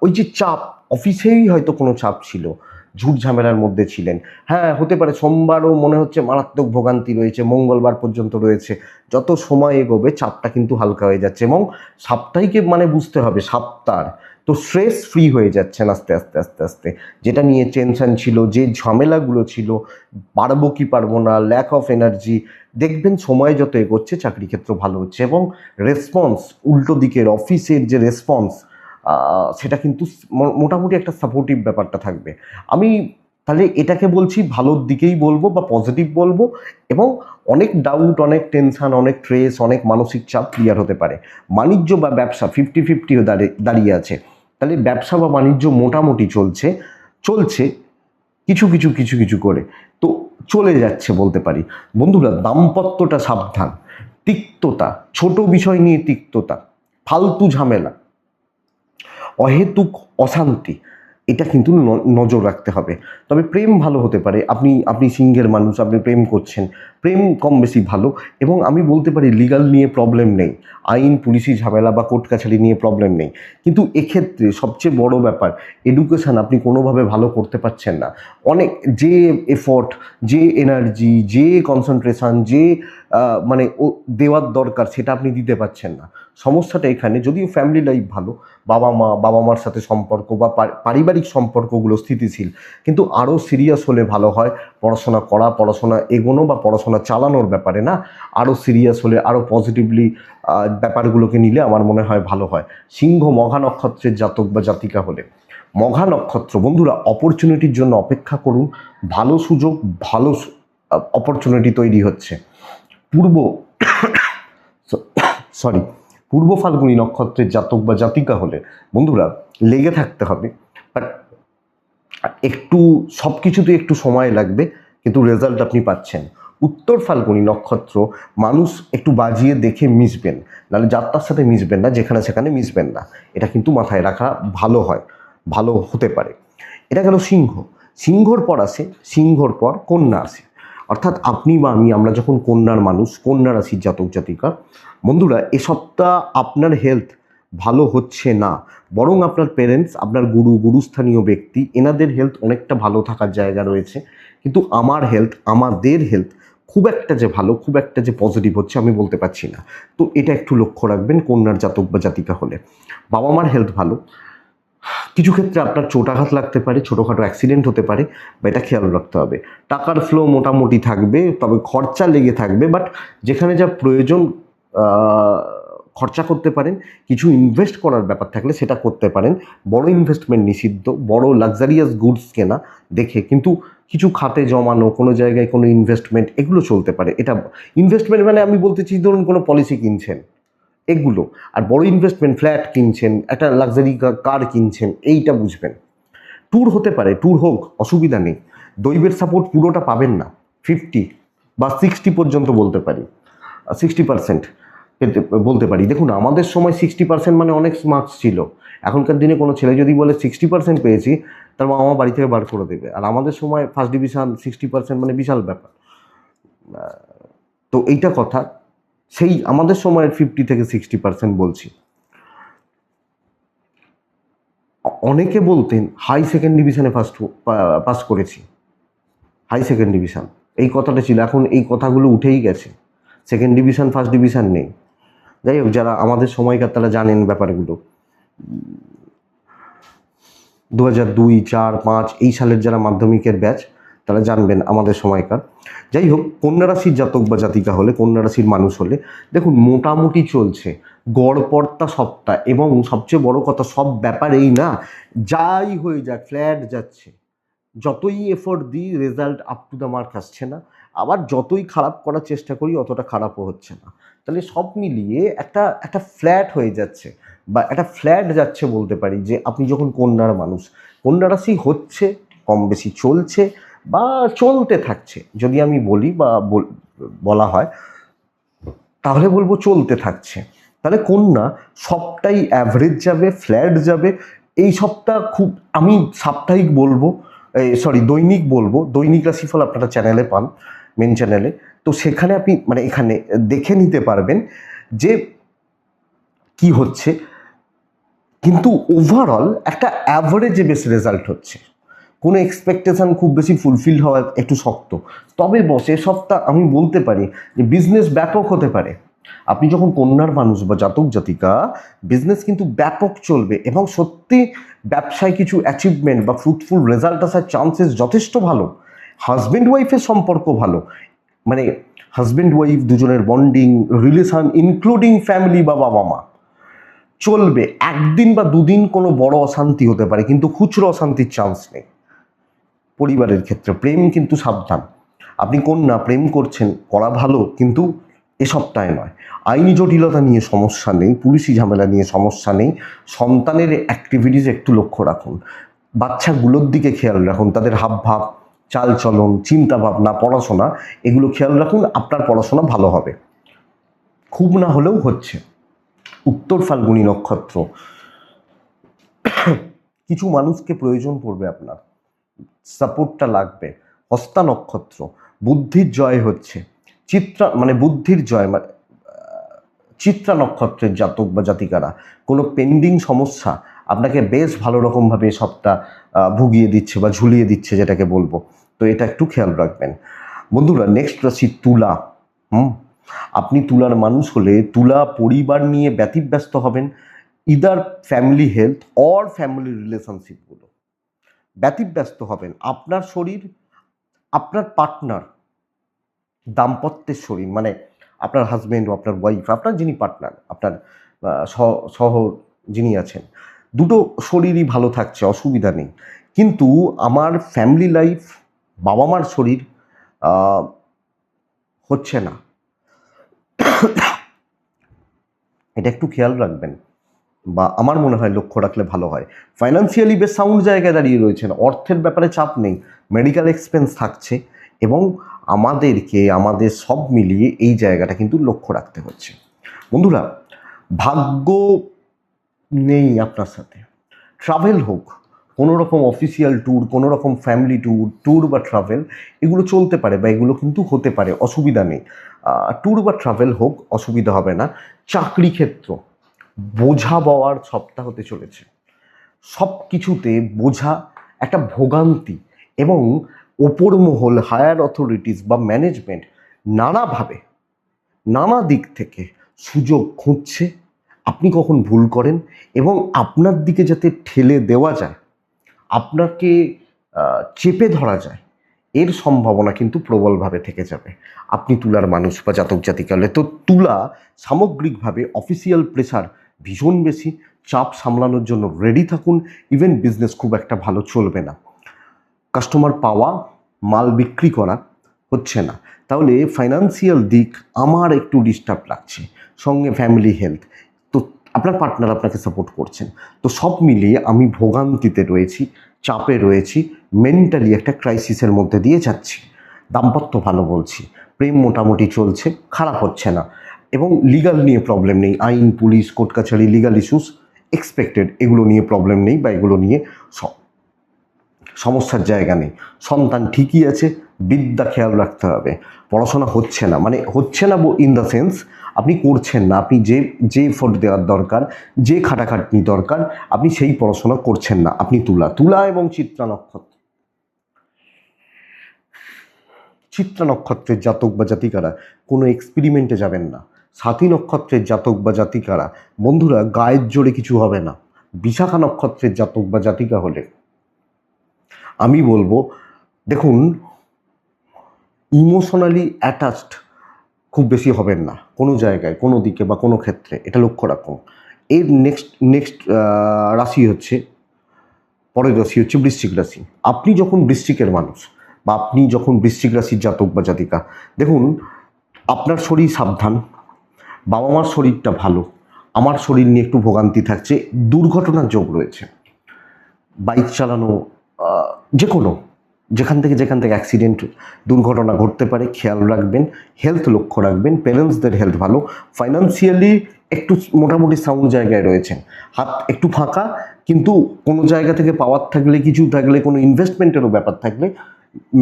ওই যে চাপ, অফিসেই হয়তো কোনো চাপ ছিল, ঝুট ঝামেলার মধ্যে ছিলেন, হ্যাঁ হতে পারে সোমবারও মনে হচ্ছে মারাত্মক ভোগান্তি রয়েছে, মঙ্গলবার পর্যন্ত রয়েছে, যত সময় এগোবে চাপটা কিন্তু হালকা হয়ে যাচ্ছে। এবং সাপ্তাহিকে মানে বুঝতে হবে সপ্তাহ, তো স্ট্রেস ফ্রি হয়ে যাচ্ছেন আস্তে আস্তে আস্তে আস্তে। যেটা নিয়ে টেনশন ছিল, যে ঝামেলাগুলো ছিল, পারবো কি পারবো না, ল্যাক অফ এনার্জি, দেখবেন সময় যত এগোচ্ছে চাকরি ক্ষেত্র ভালো হচ্ছে। এবং রেসপন্স, উল্টো দিকের অফিসের যে রেসপন্স, সেটা কিন্তু মোটামুটি একটা সাপোর্টিভ ব্যাপারটা থাকবে। আমি তাহলে এটাকে বলছি ভালোর দিকেই বলবো বা পজিটিভ বলবো। এবং অনেক ডাউট, অনেক টেনশন, অনেক স্ট্রেস, অনেক মানসিক চাপ ক্লিয়ার হতে পারে। বাণিজ্য বা ব্যবসা 50-50 দাঁড়িয়ে আছে। তাহলে ব্যবসা বা বাণিজ্য মোটামুটি চলছে চলছে কিছু কিছু কিছু কিছু করে, তো চলে যাচ্ছে বলতে পারি। বন্ধুরা, দাম্পত্যটা সাবধান, তিক্ততা, ছোট বিষয় নিয়ে তিক্ততা, ফালতু ঝামেলা, অহেতুক অশান্তি, এটা কিন্তু নজর রাখতে হবে। তবে প্রেম ভালো হতে পারে। আপনি সিংহের মানুষ, আপনি প্রেম করছেন, প্রেম কম বেশি ভালো। এবং আমি বলতে পারি লিগাল নিয়ে প্রবলেম নেই, আইন পুলিশি ঝামেলা বা কোর্ট কাছারি নিয়ে প্রবলেম নেই। কিন্তু এক্ষেত্রে সবচেয়ে বড় ব্যাপার, এডুকেশান আপনি কোনোভাবে ভালো করতে পারছেন না। অনেক যে এফোর্ট, যে এনার্জি, যে কনসেন্ট্রেশন, যে মানে ও দেওয়ার দরকার সেটা আপনি দিতে পারছেন না। সমস্যাটা এখানে, যদিও ফ্যামিলি লাইফ ভালো, বাবা মার সাথে সম্পর্ক বা পারিবারিক সম্পর্কগুলো স্থিতিশীল, কিন্তু আরও সিরিয়াস হলে ভালো হয়। পড়াশোনা করা, পড়াশোনা এগোনো বা পড়াশোনা চালানোর ব্যাপারে না, আরও সিরিয়াস হলে, আরও পজিটিভলি ব্যাপারগুলোকে নিলে আমার মনে হয় ভালো হয়। সিংহ মঘা নক্ষত্রের জাতক বা জাতিকা হলে, মঘা নক্ষত্র বন্ধুরা, অপরচুনিটির জন্য অপেক্ষা করুন। ভালো সুযোগ, ভালো অপরচুনিটি তৈরি হচ্ছে। পূর্ব সরি পূর্ব ফাল্গুনী নক্ষত্রের জাতক বা জাতিকা হলে বন্ধুরা, লেগে থাকতে হবে। বাট একটু সব কিছুতে একটু সময় লাগবে, কিন্তু রেজাল্ট আপনি পাচ্ছেন। উত্তর ফাল্গুনী নক্ষত্র, মানুষ একটু বাজিয়ে দেখে মিশবেন, নাহলে যাত্রার সাথে মিশবেন না, যেখানে সেখানে মিশবেন না। এটা কিন্তু মাথায় রাখা ভালো হয়, ভালো হতে পারে। এটা গেল সিংহ। সিংহর পর আসে, সিংহর পর কন্যা আসে। অর্থাৎ আপনি বা আমি, আমরা যখন কন্যার মানুষ, কন্যা রাশির জাতক জাতিকা, বন্ধুরা এ সপ্তাহ আপনার হেলথ ভালো হচ্ছে না, বরং আপনার পেরেন্টস, আপনার গুরুস্থানীয় ব্যক্তি, এনাদের হেলথ অনেকটা ভালো থাকার জায়গা রয়েছে। কিন্তু আমাদের হেলথ খুব একটা যে ভালো, খুব একটা যে পজিটিভ হচ্ছে আমি বলতে পারছি না। তো এটা একটু লক্ষ্য রাখবেন কন্যার জাতক বা জাতিকা হলে। বাবা মার হেলথ ভালো, কিছু ক্ষেত্রে আপনার চোটাঘাত লাগতে পারে, ছোটোখাটো অ্যাক্সিডেন্ট হতে পারে, বা এটা খেয়াল রাখতে হবে। টাকার ফ্লো মোটামুটি থাকবে, তবে খরচা লেগে থাকবে, বাট যেখানে যা প্রয়োজন খরচা করতে পারেন। কিছু ইনভেস্ট করার ব্যাপার থাকলে সেটা করতে পারেন। বড় ইনভেস্টমেন্ট নিষিদ্ধ, বড় লাক্সারিয়াস গুডস কেনা দেখে, কিন্তু কিছু খাতে জমানো, কোনো জায়গায় কোনো ইনভেস্টমেন্ট, এগুলো চলতে পারে। এটা ইনভেস্টমেন্ট মানে আমি বলতেছি, ধরুন কোনো পলিসি কিনছেন, এগুলো। আর বড় ইনভেস্টমেন্ট, ফ্ল্যাট কিনছেন, একটা লাক্সারি কার কিনছেন, এইটা বুঝবেন। ট্যুর হতে পারে, ট্যুর হোক, অসুবিধা নেই। দৈবের সাপোর্ট পুরোটা পাবেন না, 50 বা 60 পর্যন্ত বলতে পারি, 60% বলতে পারি। দেখুন, আমাদের সময় 60% মানে অনেক মার্কস ছিল। এখনকার দিনে কোনো ছেলে যদি বলে 60% পেয়েছি, তার মা বাবা বাড়ি থেকে বার করে দেবে। আর আমাদের সময় ফার্স্ট ডিভিশন 60% মানে বিশাল ব্যাপার। তো এইটা কথা, সেই আমাদের সময়ের 50 থেকে 60% বলছি। অনেকে বলতেন হাই সেকেন্ড ডিভিশনে পাস করেছি, হাই সেকেন্ড ডিভিশন এই কথাটা ছিল, এখন এই কথাগুলো উঠেই গেছে, সেকেন্ড ডিভিশন ফার্স্ট ডিভিশন নেই। যাই হোক, যারা আমাদের সময়কার তারা জানেন ব্যাপারগুলো, 2002, 4, 5 এই সালের যারা মাধ্যমিকের ব্যাচ তারা জানবেন আমাদের সময়কার। যাই হোক, কন্যা রাশির জাতক বা জাতিকা হলে, কন্যা রাশির মানুষ হলে দেখুন মোটামুটি চলছে, গড়পড়তা সপ্তাহ, এবং সবচেয়ে বড় কথা সব ব্যাপারেই না যাই হয়ে যাক ফ্ল্যাট যাচ্ছে, যতই এফোর্ট দিই result up to the mark আসছে না, আবার যতই খারাপ করার চেষ্টা করি অতটা খারাপও হচ্ছে না, তাহলে সব মিলিয়ে একটা একটা ফ্ল্যাট হয়ে যাচ্ছে, বা একটা ফ্ল্যাট যাচ্ছে বলতে পারি। যে আপনি যখন কন্যার মানুষ, কন্যা রাশি হচ্ছে, কম বেশি চলছে বা চলতে থাকছে, যদি আমি বলি বা বলা হয় তাহলে বলবো চলতে থাকছে। তাহলে কন্যা সবটাই অ্যাভারেজ যাবে, ফ্ল্যাট যাবে। এই সপ্তাহ খুব, আমি সাপ্তাহিক বলবো, দৈনিক বলবো, দৈনিক রাশিফল আপনারা চ্যানেলে পান, মেন চ্যানেলে, তো সেখানে আপনি মানে এখানে দেখে নিতে পারবেন যে কি হচ্ছে, কিন্তু ওভারঅল একটা অ্যাভারেজে বেশ রেজাল্ট হচ্ছে, কোনো এক্সপেকটেশান খুব বেশি ফুলফিল হওয়া একটু শক্ত। তবে বসে সপ্তাহ আমি বলতে পারি যে বিজনেস ব্যাপক হতে পারে। আপনি যখন কন্যার মানুষ বা জাতক জাতিকা, বিজনেস কিন্তু ব্যাপক চলবে, এবং সত্যি ব্যবসায় কিছু অ্যাচিভমেন্ট বা ফ্রুটফুল রেজাল্ট আসার চান্সেস যথেষ্ট ভালো। হাজব্যান্ড ওয়াইফের সম্পর্ক ভালো, মানে হাজব্যান্ড ওয়াইফ দুজনের বন্ডিং রিলেশন ইনক্লুডিং ফ্যামিলি বা বাবা মা চলবে। একদিন বা দুদিন কোনো বড় অশান্তি হতে পারে, কিন্তু খুচরো অশান্তির চান্স নেই। পরিবারের ক্ষেত্রে প্রেম কিন্তু সাবধান, আপনি কন্যা প্রেম করছেন, করা ভালো, কিন্তু এ সপ্তাহে নয়। আইনি জটিলতা নিয়ে সমস্যা নেই, পুলিশি ঝামেলা নিয়ে সমস্যা নেই। সন্তানের অ্যাক্টিভিটিস একটু লক্ষ্য রাখুন, বাচ্চাগুলোর দিকে খেয়াল রাখুন, তাদের হাবভাব, চালচলন, চিন্তাভাবনা, পড়াশোনা, এগুলো খেয়াল রাখুন, আপনার পড়াশোনা ভালো হবে, খুব না হলেও হচ্ছে। উত্তর ফাল্গুনী নক্ষত্র, কিছু মানুষকে প্রয়োজন পড়বে, আপনার সাপোর্টটা লাগবে। হস্তা নক্ষত্র, বুদ্ধির জয় হচ্ছে, চিত্রা মানে বুদ্ধির জয়, মানে চিত্রা নক্ষত্রের জাতক বা জাতিকারা কোনো পেন্ডিং সমস্যা আপনাকে বেশ ভালো রকমভাবে সবটা ভুগিয়ে দিচ্ছে বা ঝুলিয়ে দিচ্ছে, যেটাকে বলবো, তো এটা একটু খেয়াল রাখবেন। বন্ধুরা, নেক্সট রাশি তুলা। আপনি তুলার মানুষ হলে তুলা পরিবার নিয়ে ব্যতিব্যস্ত হবেন, either family health or family রিলেশনশিপগুলো ব্যতিব্যস্ত হবেন। আপনার শরীর, আপনার পার্টনার, দাম্পত্যের শরীর, মানে আপনার হাজব্যান্ড ও আপনার ওয়াইফ, আপনার যিনি পার্টনার, আপনার সহ যিনি আছেন, দুটো শরীরই ভালো থাকছে, অসুবিধা নেই। কিন্তু আমার ফ্যামিলি লাইফ, বাবা মার শরীর হচ্ছে না, এটা একটু খেয়াল রাখবেন, বা আমার মনে হয় লক্ষ্য রাখলে ভালো হয়। ফাইন্যান্সিয়ালি বেশ সাউন্ড জায়গায় দাঁড়িয়ে রয়েছেন, অর্থের ব্যাপারে চাপ নেই, মেডিকেল এক্সপেন্স থাকছে, এবং আমাদেরকে আমাদের সব মিলিয়ে এই জায়গাটা কিন্তু লক্ষ্য রাখতে হচ্ছে। বন্ধুরা, ভাগ্য নেই আপনার সাথে, ট্রাভেল হোক, কোনো রকম অফিসিয়াল ট্যুর, কোনো রকম ফ্যামিলি ট্যুর বা ট্রাভেল, এগুলো চলতে পারে বা এগুলো কিন্তু হতে পারে, অসুবিধা নেই। ট্যুর বা ট্রাভেল হোক, অসুবিধা হবে না। চাকরি ক্ষেত্র, বোঝা বওয়ার সপ্তাহ হতে চলেছে, সব কিছুতে বোঝা, একটা ভোগান্তি, এবং ওপর মহল, হায়ার অথরিটিস বা ম্যানেজমেন্ট নানাভাবে, নানা দিক থেকে সুযোগ খুঁজছে, আপনি কখন ভুল করেন এবং আপনার দিকে যাতে ঠেলে দেওয়া যায়, আপনাকে চেপে ধরা যায়, এর সম্ভাবনা কিন্তু প্রবলভাবে থেকে যাবে। আপনি তুলার মানুষ বা জাতক জাতিকা হলে, তো তুলা সামগ্রিকভাবে অফিসিয়াল প্রেসার ভীষণ বেশি, চাপ সামলানোর জন্য রেডি থাকুন। ইভেন বিজনেস খুব একটা ভালো চলবে না, কাস্টমার পাওয়া, মাল বিক্রি করা হচ্ছে না, তাহলে ফাইন্যান্সিয়াল দিক আমার একটু ডিস্টার্ব লাগছে, সঙ্গে ফ্যামিলি হেলথ, তো আপনার পার্টনার আপনাকে সাপোর্ট করছেন, তো সব মিলিয়ে আমি ভোগান্তিতে রয়েছি, চাপে রয়েছি, মেন্টালি একটা ক্রাইসিসের মধ্যে দিয়ে যাচ্ছি। দাম্পত্য ভালো বলছি, প্রেম মোটামুটি চলছে, খারাপ হচ্ছে না, এবং লিগাল নিয়ে প্রবলেম নেই, আইন, পুলিশ, কোর্ট কাছারি, লিগাল ইস্যুস এক্সপেক্টেড, এগুলো নিয়ে প্রবলেম নেই বা এগুলো নিয়ে সমস্যার জায়গা নেই। সন্তান ঠিকই আছে, বিদ্যা খেয়াল রাখতে হবে, পড়াশোনা হচ্ছে না, মানে হচ্ছে না ইন দ্য সেন্স আপনি করছেন না, আপনি যে যে এফোর্ট দেওয়ার দরকার, যে খাটাখাটনি দরকার, আপনি সেই পড়াশোনা করছেন না। আপনি তুলা এবং চিত্রা নক্ষত্র, চিত্রা নক্ষত্রের জাতক বা জাতিকারা কোনো এক্সপেরিমেন্টে যাবেন না। সাথী নক্ষত্রের জাতক বা জাতিকারা বন্ধুরা গায়ের জোরে কিছু হবে না। বিশাখা নক্ষত্রের জাতক বা জাতিকা হলে আমি বলবো, দেখুন, ইমোশনালি অ্যাটাচড খুব বেশি হবেন না কোনো জায়গায়, কোনো দিকে বা কোনো ক্ষেত্রে, এটা লক্ষ্য রাখুন। এর নেক্সট রাশি হচ্ছে, পরের রাশি হচ্ছে বৃশ্চিক রাশি। আপনি যখন বৃশ্চিকের মানুষ বা আপনি যখন বৃশ্চিক রাশির জাতক বা জাতিকা, দেখুন, আপনার শরীর সাবধান, বাবা মার শরীরটা ভালো, আমার শরীর নিয়ে একটু ভোগান্তি থাকছে, দুর্ঘটনার যোগ রয়েছে, বাইক চালানো, যে কোনো যেখান থেকে অ্যাক্সিডেন্ট দুর্ঘটনা ঘটতে পারে, খেয়াল রাখবেন, হেলথ লক্ষ্য রাখবেন, প্যারেন্টসদের হেলথ ভালো, ফাইন্যান্সিয়ালি একটু মোটামুটি সাউন্ড জায়গায় রয়েছেন, হাত একটু ফাঁকা, কিন্তু কোনো জায়গা থেকে পাওয়ার থাকলে, কিছু থাকলে, কোনো ইনভেস্টমেন্টেরও ব্যাপার থাকলে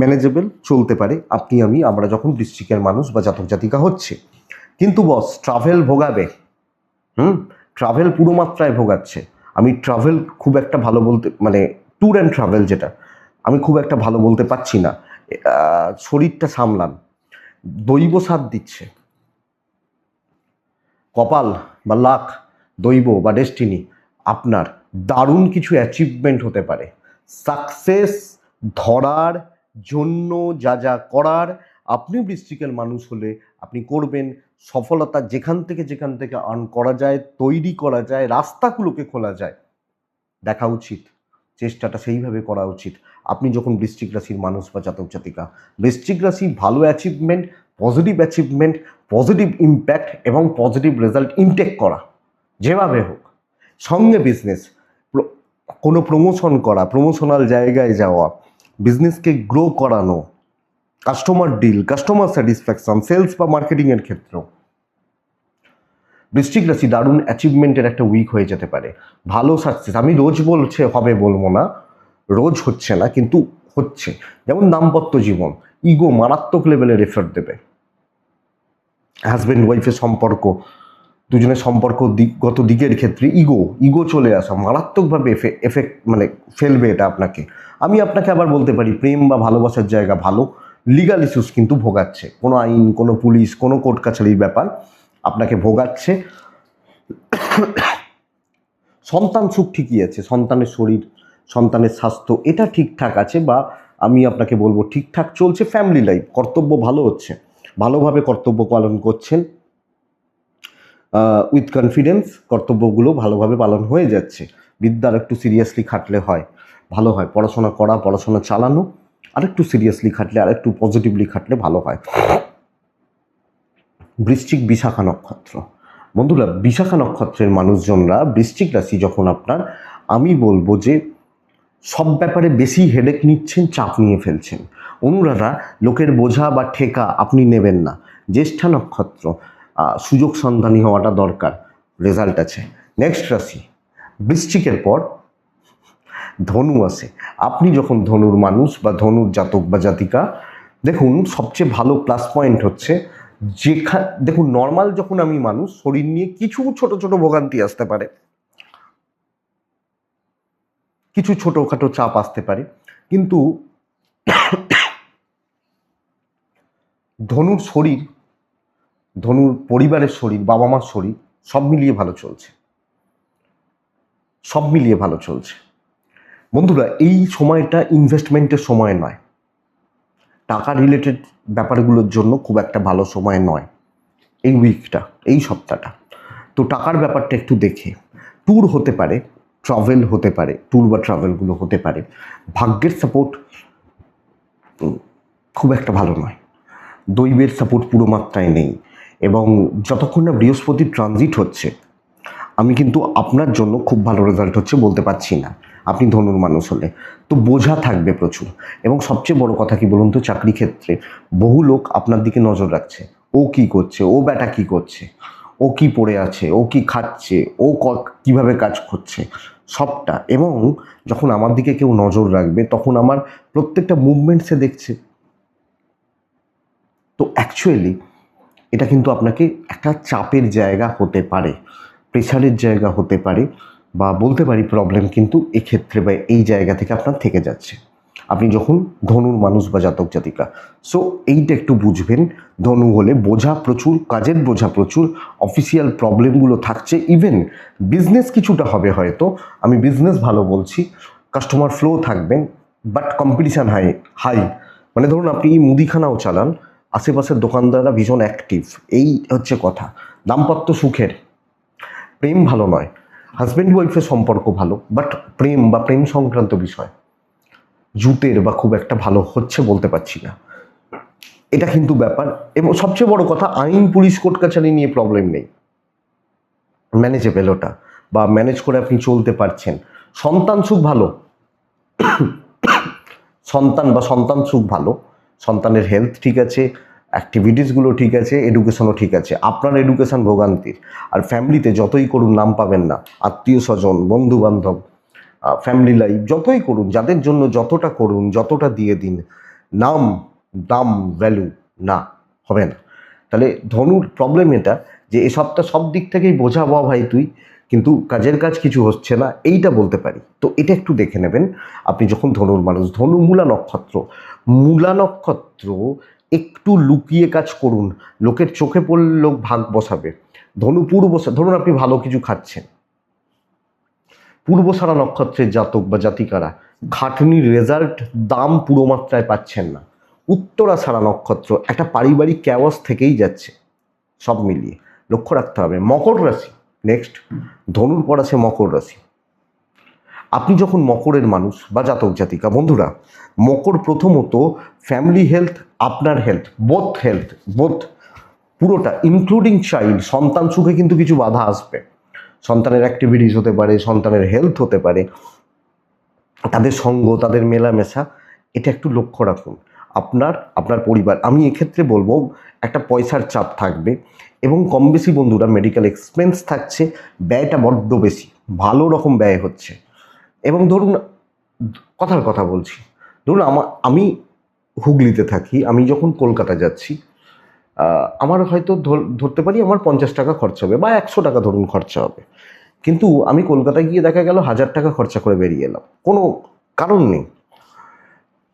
ম্যানেজেবল চলতে পারে আপনি আমরা যখন বৃশ্চিকের মানুষ বা জাতক জাতিকা হচ্ছে। কিন্তু বস ট্রাভেল ভোগাবে, ট্রাভেল পুরো মাত্রায় ভোগাচ্ছে। আমি ট্রাভেল খুব একটা ভালো বলতে, মানে ট্যুর অ্যান্ড ট্রাভেল যেটা, আমি খুব একটা ভালো বলতে পারছি না। শরীরটা সামলান, দৈব সাথ দিচ্ছে, কপাল বা লাক, দৈব বা ডেস্টিনি, আপনার দারুণ কিছু অ্যাচিভমেন্ট হতে পারে। সাকসেস ধরার জন্য যা যা করার, আপনি বৃশ্চিকের মানুষ হলে আপনি করবেন। সফলতা যেখান থেকে আর্ন করা যায়, তৈরি করা যায়, রাস্তাগুলোকে খোলা যায়, দেখা উচিত, চেষ্টাটা সেইভাবে করা উচিত। আপনি যখন বৃশ্চিক রাশির মানুষ বা জাতক জাতিকা, বৃশ্চিক রাশি ভালো অ্যাচিভমেন্ট, পজিটিভ ইম্প্যাক্ট এবং পজিটিভ রেজাল্ট ইনটেক করা, যেভাবে হোক, সঙ্গে বিজনেস, কোনো প্রমোশন করা, প্রমোশনাল জায়গায় যাওয়া, বিজনেসকে গ্রো করানো, customer deal, customer satisfaction, sales বা মার্কেটিংয়ের ক্ষেত্রেও বৃশ্চিক রাশি দারুণ অ্যাচিভমেন্টের একটা উইক হয়ে যেতে পারে। ভালো সাকসেস, আমি রোজ হবে বলবো না, রোজ হচ্ছে না, কিন্তু হচ্ছে। যেমন দাম্পত্য জীবন, ইগো মারাত্মক লেভেলের এফেক্ট দেবে। হাজব্যান্ড ওয়াইফের সম্পর্ক, দুজনের সম্পর্ক দিকগত দিকের ক্ষেত্রে ইগো চলে আসা মারাত্মকভাবে এফেক্ট মানে ফেলবে এটা আপনাকে। আমি আপনাকে আবার বলতে পারি প্রেম বা ভালোবাসার জায়গা ভালো, লিগাল ইস্যুস কিন্তু ভোগাচ্ছে, কোনো আইন, কোনো পুলিশ, কোনো কোর্ট কাছারির ব্যাপার আপনাকে ভোগাচ্ছে। সন্তান সুখ ঠিকই আছে, সন্তানের শরীর, সন্তানের স্বাস্থ্য এটা ঠিকঠাক আছে, বা আমি আপনাকে বলবো ঠিকঠাক চলছে। ফ্যামিলি লাইফ, কর্তব্য ভালো হচ্ছে, ভালোভাবে কর্তব্য পালন করছেন, উইথ কনফিডেন্স কর্তব্যগুলো ভালোভাবে পালন হয়ে যাচ্ছে। বিদ্যার একটু সিরিয়াসলি খাটলে হয়, ভালো হয়, পড়াশোনা করা, পড়াশোনা চালানো, আরেকটু সিরিয়াসলি খাটলে, আরেকটু পজিটিভলি খাটলে ভালো হয়। বৃশ্চিক বিশাখা নক্ষত্র, বন্ধুরা বিশাখা নক্ষত্রের মানুষজনরা, বৃশ্চিক রাশি যখন আপনার, আমি বলবো যে সব ব্যাপারে বেশি হেডেক নিচ্ছেন, চাপ নিয়ে ফেলছেন। অনুরাধা, লোকের বোঝা বা ঠেকা আপনি নেবেন না। জ্যেষ্ঠা নক্ষত্র, সুযোগ সন্ধানী হওয়াটা দরকার, রেজাল্ট আছে। নেক্সট রাশি বৃশ্চিকের পর ধনু আসে। আপনি যখন ধনুর মানুষ বা ধনুর জাতক বা জাতিকা, দেখুন সবচেয়ে ভালো প্লাস পয়েন্ট হচ্ছে, দেখুন নর্মাল যখন আমি মানুষ, শরীর নিয়ে কিছু ছোট ছোট ভোগান্তি আসতে পারে, কিছু ছোটোখাটো চাপ আসতে পারে, কিন্তু ধনুর শরীর, ধনুর পরিবারের শরীর, বাবা মার শরীর, সব মিলিয়ে ভালো চলছে, সব মিলিয়ে ভালো চলছে। বন্ধুরা এই সময়টা ইনভেস্টমেন্টের সময় নয়, টাকা রিলেটেড ব্যাপারগুলোর জন্য খুব একটা ভালো সময় নয় এই উইকটা, এই সপ্তাহটা। তো টাকার ব্যাপারটা একটু দেখে, ট্যুর হতে পারে, ট্রাভেল হতে পারে, ট্যুর বা ট্রাভেলগুলো হতে পারে। ভাগ্যের সাপোর্ট খুব একটা ভালো নয়, দৈবের সাপোর্ট পুরো মাত্রায় নেই, এবং যতক্ষণ না বৃহস্পতির ট্রানজিট হচ্ছে, আমি কিন্তু আপনার জন্য খুব ভালো রেজাল্ট হচ্ছে বলতে পারছি না। আপনি ধনুর মানুষ হলে তো বোঝা থাকবে প্রচুর, এবং সবচেয়ে বড় কথা কি বলুন তো, চাকরি ক্ষেত্রে বহু লোক আপনার দিকে নজর রাখছে, ও কি করছে, ও বেটা কি করছে, ও কি পড়ে আছে, ও কি খাচ্ছে, ও কিভাবে কাজ করছে, সবটা। এবং যখন আমার দিকে কেউ নজর রাখবে, তখন আমার প্রত্যেকটা মুভমেন্টসে দেখছে। তো অ্যাকচুয়ালি এটা কিন্তু আপনাকে একটা চাপের জায়গা হতে পারে, প্রেশারের জায়গা হতে পারে, বা বলতে পারি প্রবলেম কিন্তু এক্ষেত্রে বা এই জায়গা থেকে আপনার থেকে যাচ্ছে আপনি যখন ধনুর মানুষ বা জাতক জাতিকা। সো এইটা একটু বুঝবেন, ধনু হলে বোঝা প্রচুর, কাজের বোঝা প্রচুর, অফিসিয়াল প্রবলেমগুলো থাকছে, ইভেন বিজনেস কিছুটা হবে হয়তো, আমি বিজনেস ভালো বলছি, কাস্টমার ফ্লো থাকবেন, বাট কম্পিটিশান হাই হাই। মানে ধরুন আপনি মুদিখানাও চালান, আশেপাশের দোকানদাররা ভীষণ অ্যাক্টিভ, এই হচ্ছে কথা। দাম্পত্য সুখের, প্রেম ভালো নয়, হাজব্যান্ড ওয়াইফের সম্পর্ক ভালো, বাট প্রেম বা প্রেম সংক্রান্ত বিষয় জুতের বা খুব একটা ভালো হচ্ছে বলতে পারছি না, এটা কিন্তু ব্যাপার। এবং সবচেয়ে বড় কথা, আইন পুলিশ কোর্ট কাছারি নিয়ে প্রবলেম নেই, ম্যানেজেবল ওটা, বা ম্যানেজ করে আপনি চলতে পারছেন। সন্তান সুখ ভালো, সন্তান সুখ ভালো, সন্তানের হেলথ ঠিক আছে, অ্যাক্টিভিটিসগুলো ঠিক আছে, এডুকেশনও ঠিক আছে, আপনার এডুকেশন ভোগান্তির। আর ফ্যামিলিতে যতই করুন নাম পাবেন না, আত্মীয় স্বজন, বন্ধু বান্ধব, ফ্যামিলি লাইফ যতই করুন, যাদের জন্য যতটা করুন, যতটা দিয়ে দিন, নাম দাম ভ্যালু না, হবে না। তাহলে ধনুর প্রবলেম এটা যে এ সপ্তাহ সব দিক থেকেই বোঝা বা ভাই তুই, কিন্তু কাজের কাজ কিছু হচ্ছে না, এইটা বলতে পারি। তো এটা একটু দেখে নেবেন আপনি যখন ধনুর মানুষ। ধনু মূলা নক্ষত্র, মূলা নক্ষত্র একটু লুকিয়ে কাজ করুন, লোকের চোখে পড়লে লোক ভাগ বসাবে। ধনু পূর্বশা, ধরুন আপনি ভালো কিছু খাচ্ছেন, পূর্বসারা নক্ষত্রের জাতক বা জাতিকারা খাটনির রেজাল্ট দাম পুরো মাত্রায় পাচ্ছেন না। উত্তরা সারা নক্ষত্র একটা পারিবারিক ক্যাওয়াস থেকেই যাচ্ছে, সব মিলিয়ে লক্ষ্য রাখতে হবে। মকর রাশি নেক্সট, ধনুর পর আছে মকর রাশি। আপনি যখন মকরের মানুষ বা জাতক জাতিকা, বন্ধুরা মকর প্রথমত ফ্যামিলি হেলথ, আপনার হেলথ, বোথ পুরোটা ইনক্লুডিং চাইল্ড, সন্তান সুখে কিন্তু কিছু বাধা আসবে। সন্তানের অ্যাক্টিভিটিস হতে পারে, সন্তানের হেলথ হতে পারে, তাদের সঙ্গ, তাদের মেলামেশা, এটা একটু লক্ষ্য রাখুন। আপনার পরিবার, আমি এক্ষেত্রে বলবো একটা পয়সার চাপ থাকবে, এবং কম বেশি বন্ধুরা মেডিকেল এক্সপেন্স থাকছে, ব্যয়টা বড্ড বেশি, ভালো রকম ব্যয় হচ্ছে। এবং ধরুন কথার কথা বলছি, ধরুন আমি হুগলিতে থাকি, আমি যখন কলকাতা যাচ্ছি, আমার হয়তো ধরতে পারি আমার 50 টাকা খরচা হবে বা 100 টাকা ধরুন খরচা হবে, কিন্তু আমি কলকাতায় গিয়ে দেখা গেল 1000 টাকা খরচা করে বেরিয়ে এলাম, কোনো কারণ নেই।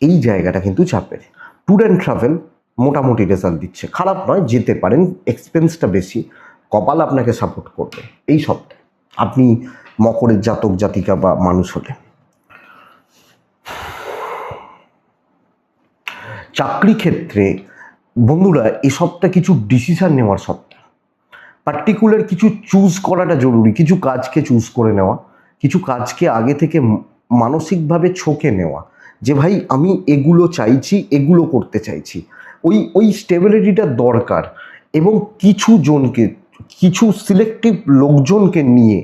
এই জায়গাটা কিন্তু চাপের। ট্যুর অ্যান্ড ট্রাভেল মোটামুটি রেজাল্ট দিচ্ছে, খারাপ নয়, যেতে পারেন, এক্সপেন্সটা বেশি, কপাল আপনাকে সাপোর্ট করবে এই সপ্তাহে আপনি মকরের জাতক জাতিকা বা মানুষ হলে। চাকরি ক্ষেত্রে বন্ধুরা এ সপ্তাহ কিছু ডিসিশন নেওয়ার সপ্তাহ, পার্টিকুলার কিছু চুজ করাটা জরুরি, কিছু কাজকে চুজ করে নেওয়া, কিছু কাজকে আগে থেকে মানসিকভাবে ছকে নেওয়া, যে ভাই আমি এগুলো চাইছি, এগুলো করতে চাইছি, ওই স্টেবিলিটিটা দরকার। এবং কিছু সিলেক্টিভ লোকজনকে নিয়ে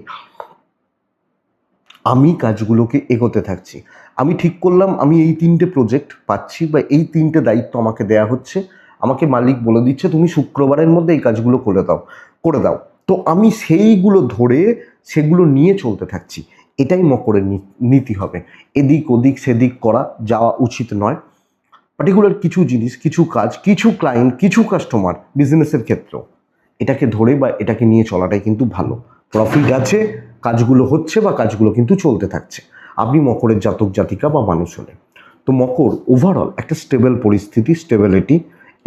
আমি কাজগুলোকে এগোতে থাকছি। আমি ঠিক করলাম আমি এই 3টে প্রজেক্ট পাচ্ছি বা এই 3টে দায়িত্ব আমাকে দেয়া হচ্ছে, আমাকে মালিক বলে দিচ্ছে তুমি শুক্রবারের মধ্যে এই কাজগুলো করে দাও, তো আমি সেইগুলো ধরে সেগুলো নিয়ে চলতে থাকছি। এটাই মকরের নীতি হবে। এদিক ওদিক সেদিক করা যাওয়া উচিত নয়। পার্টিকুলার কিছু জিনিস, কিছু কাজ, কিছু ক্লায়েন্ট, কিছু কাস্টমার, বিজনেসের ক্ষেত্রেও এটাকে ধরে বা এটাকে নিয়ে চলাটাই কিন্তু ভালো। প্রফিট আছে, কাজগুলো হচ্ছে বা কাজগুলো কিন্তু চলতে থাকছে আপনি মকরের জাতক জাতিকা বা মানুষ হলে। তো মকর ওভারঅল একটা স্টেবল পরিস্থিতি, স্টেবিলিটি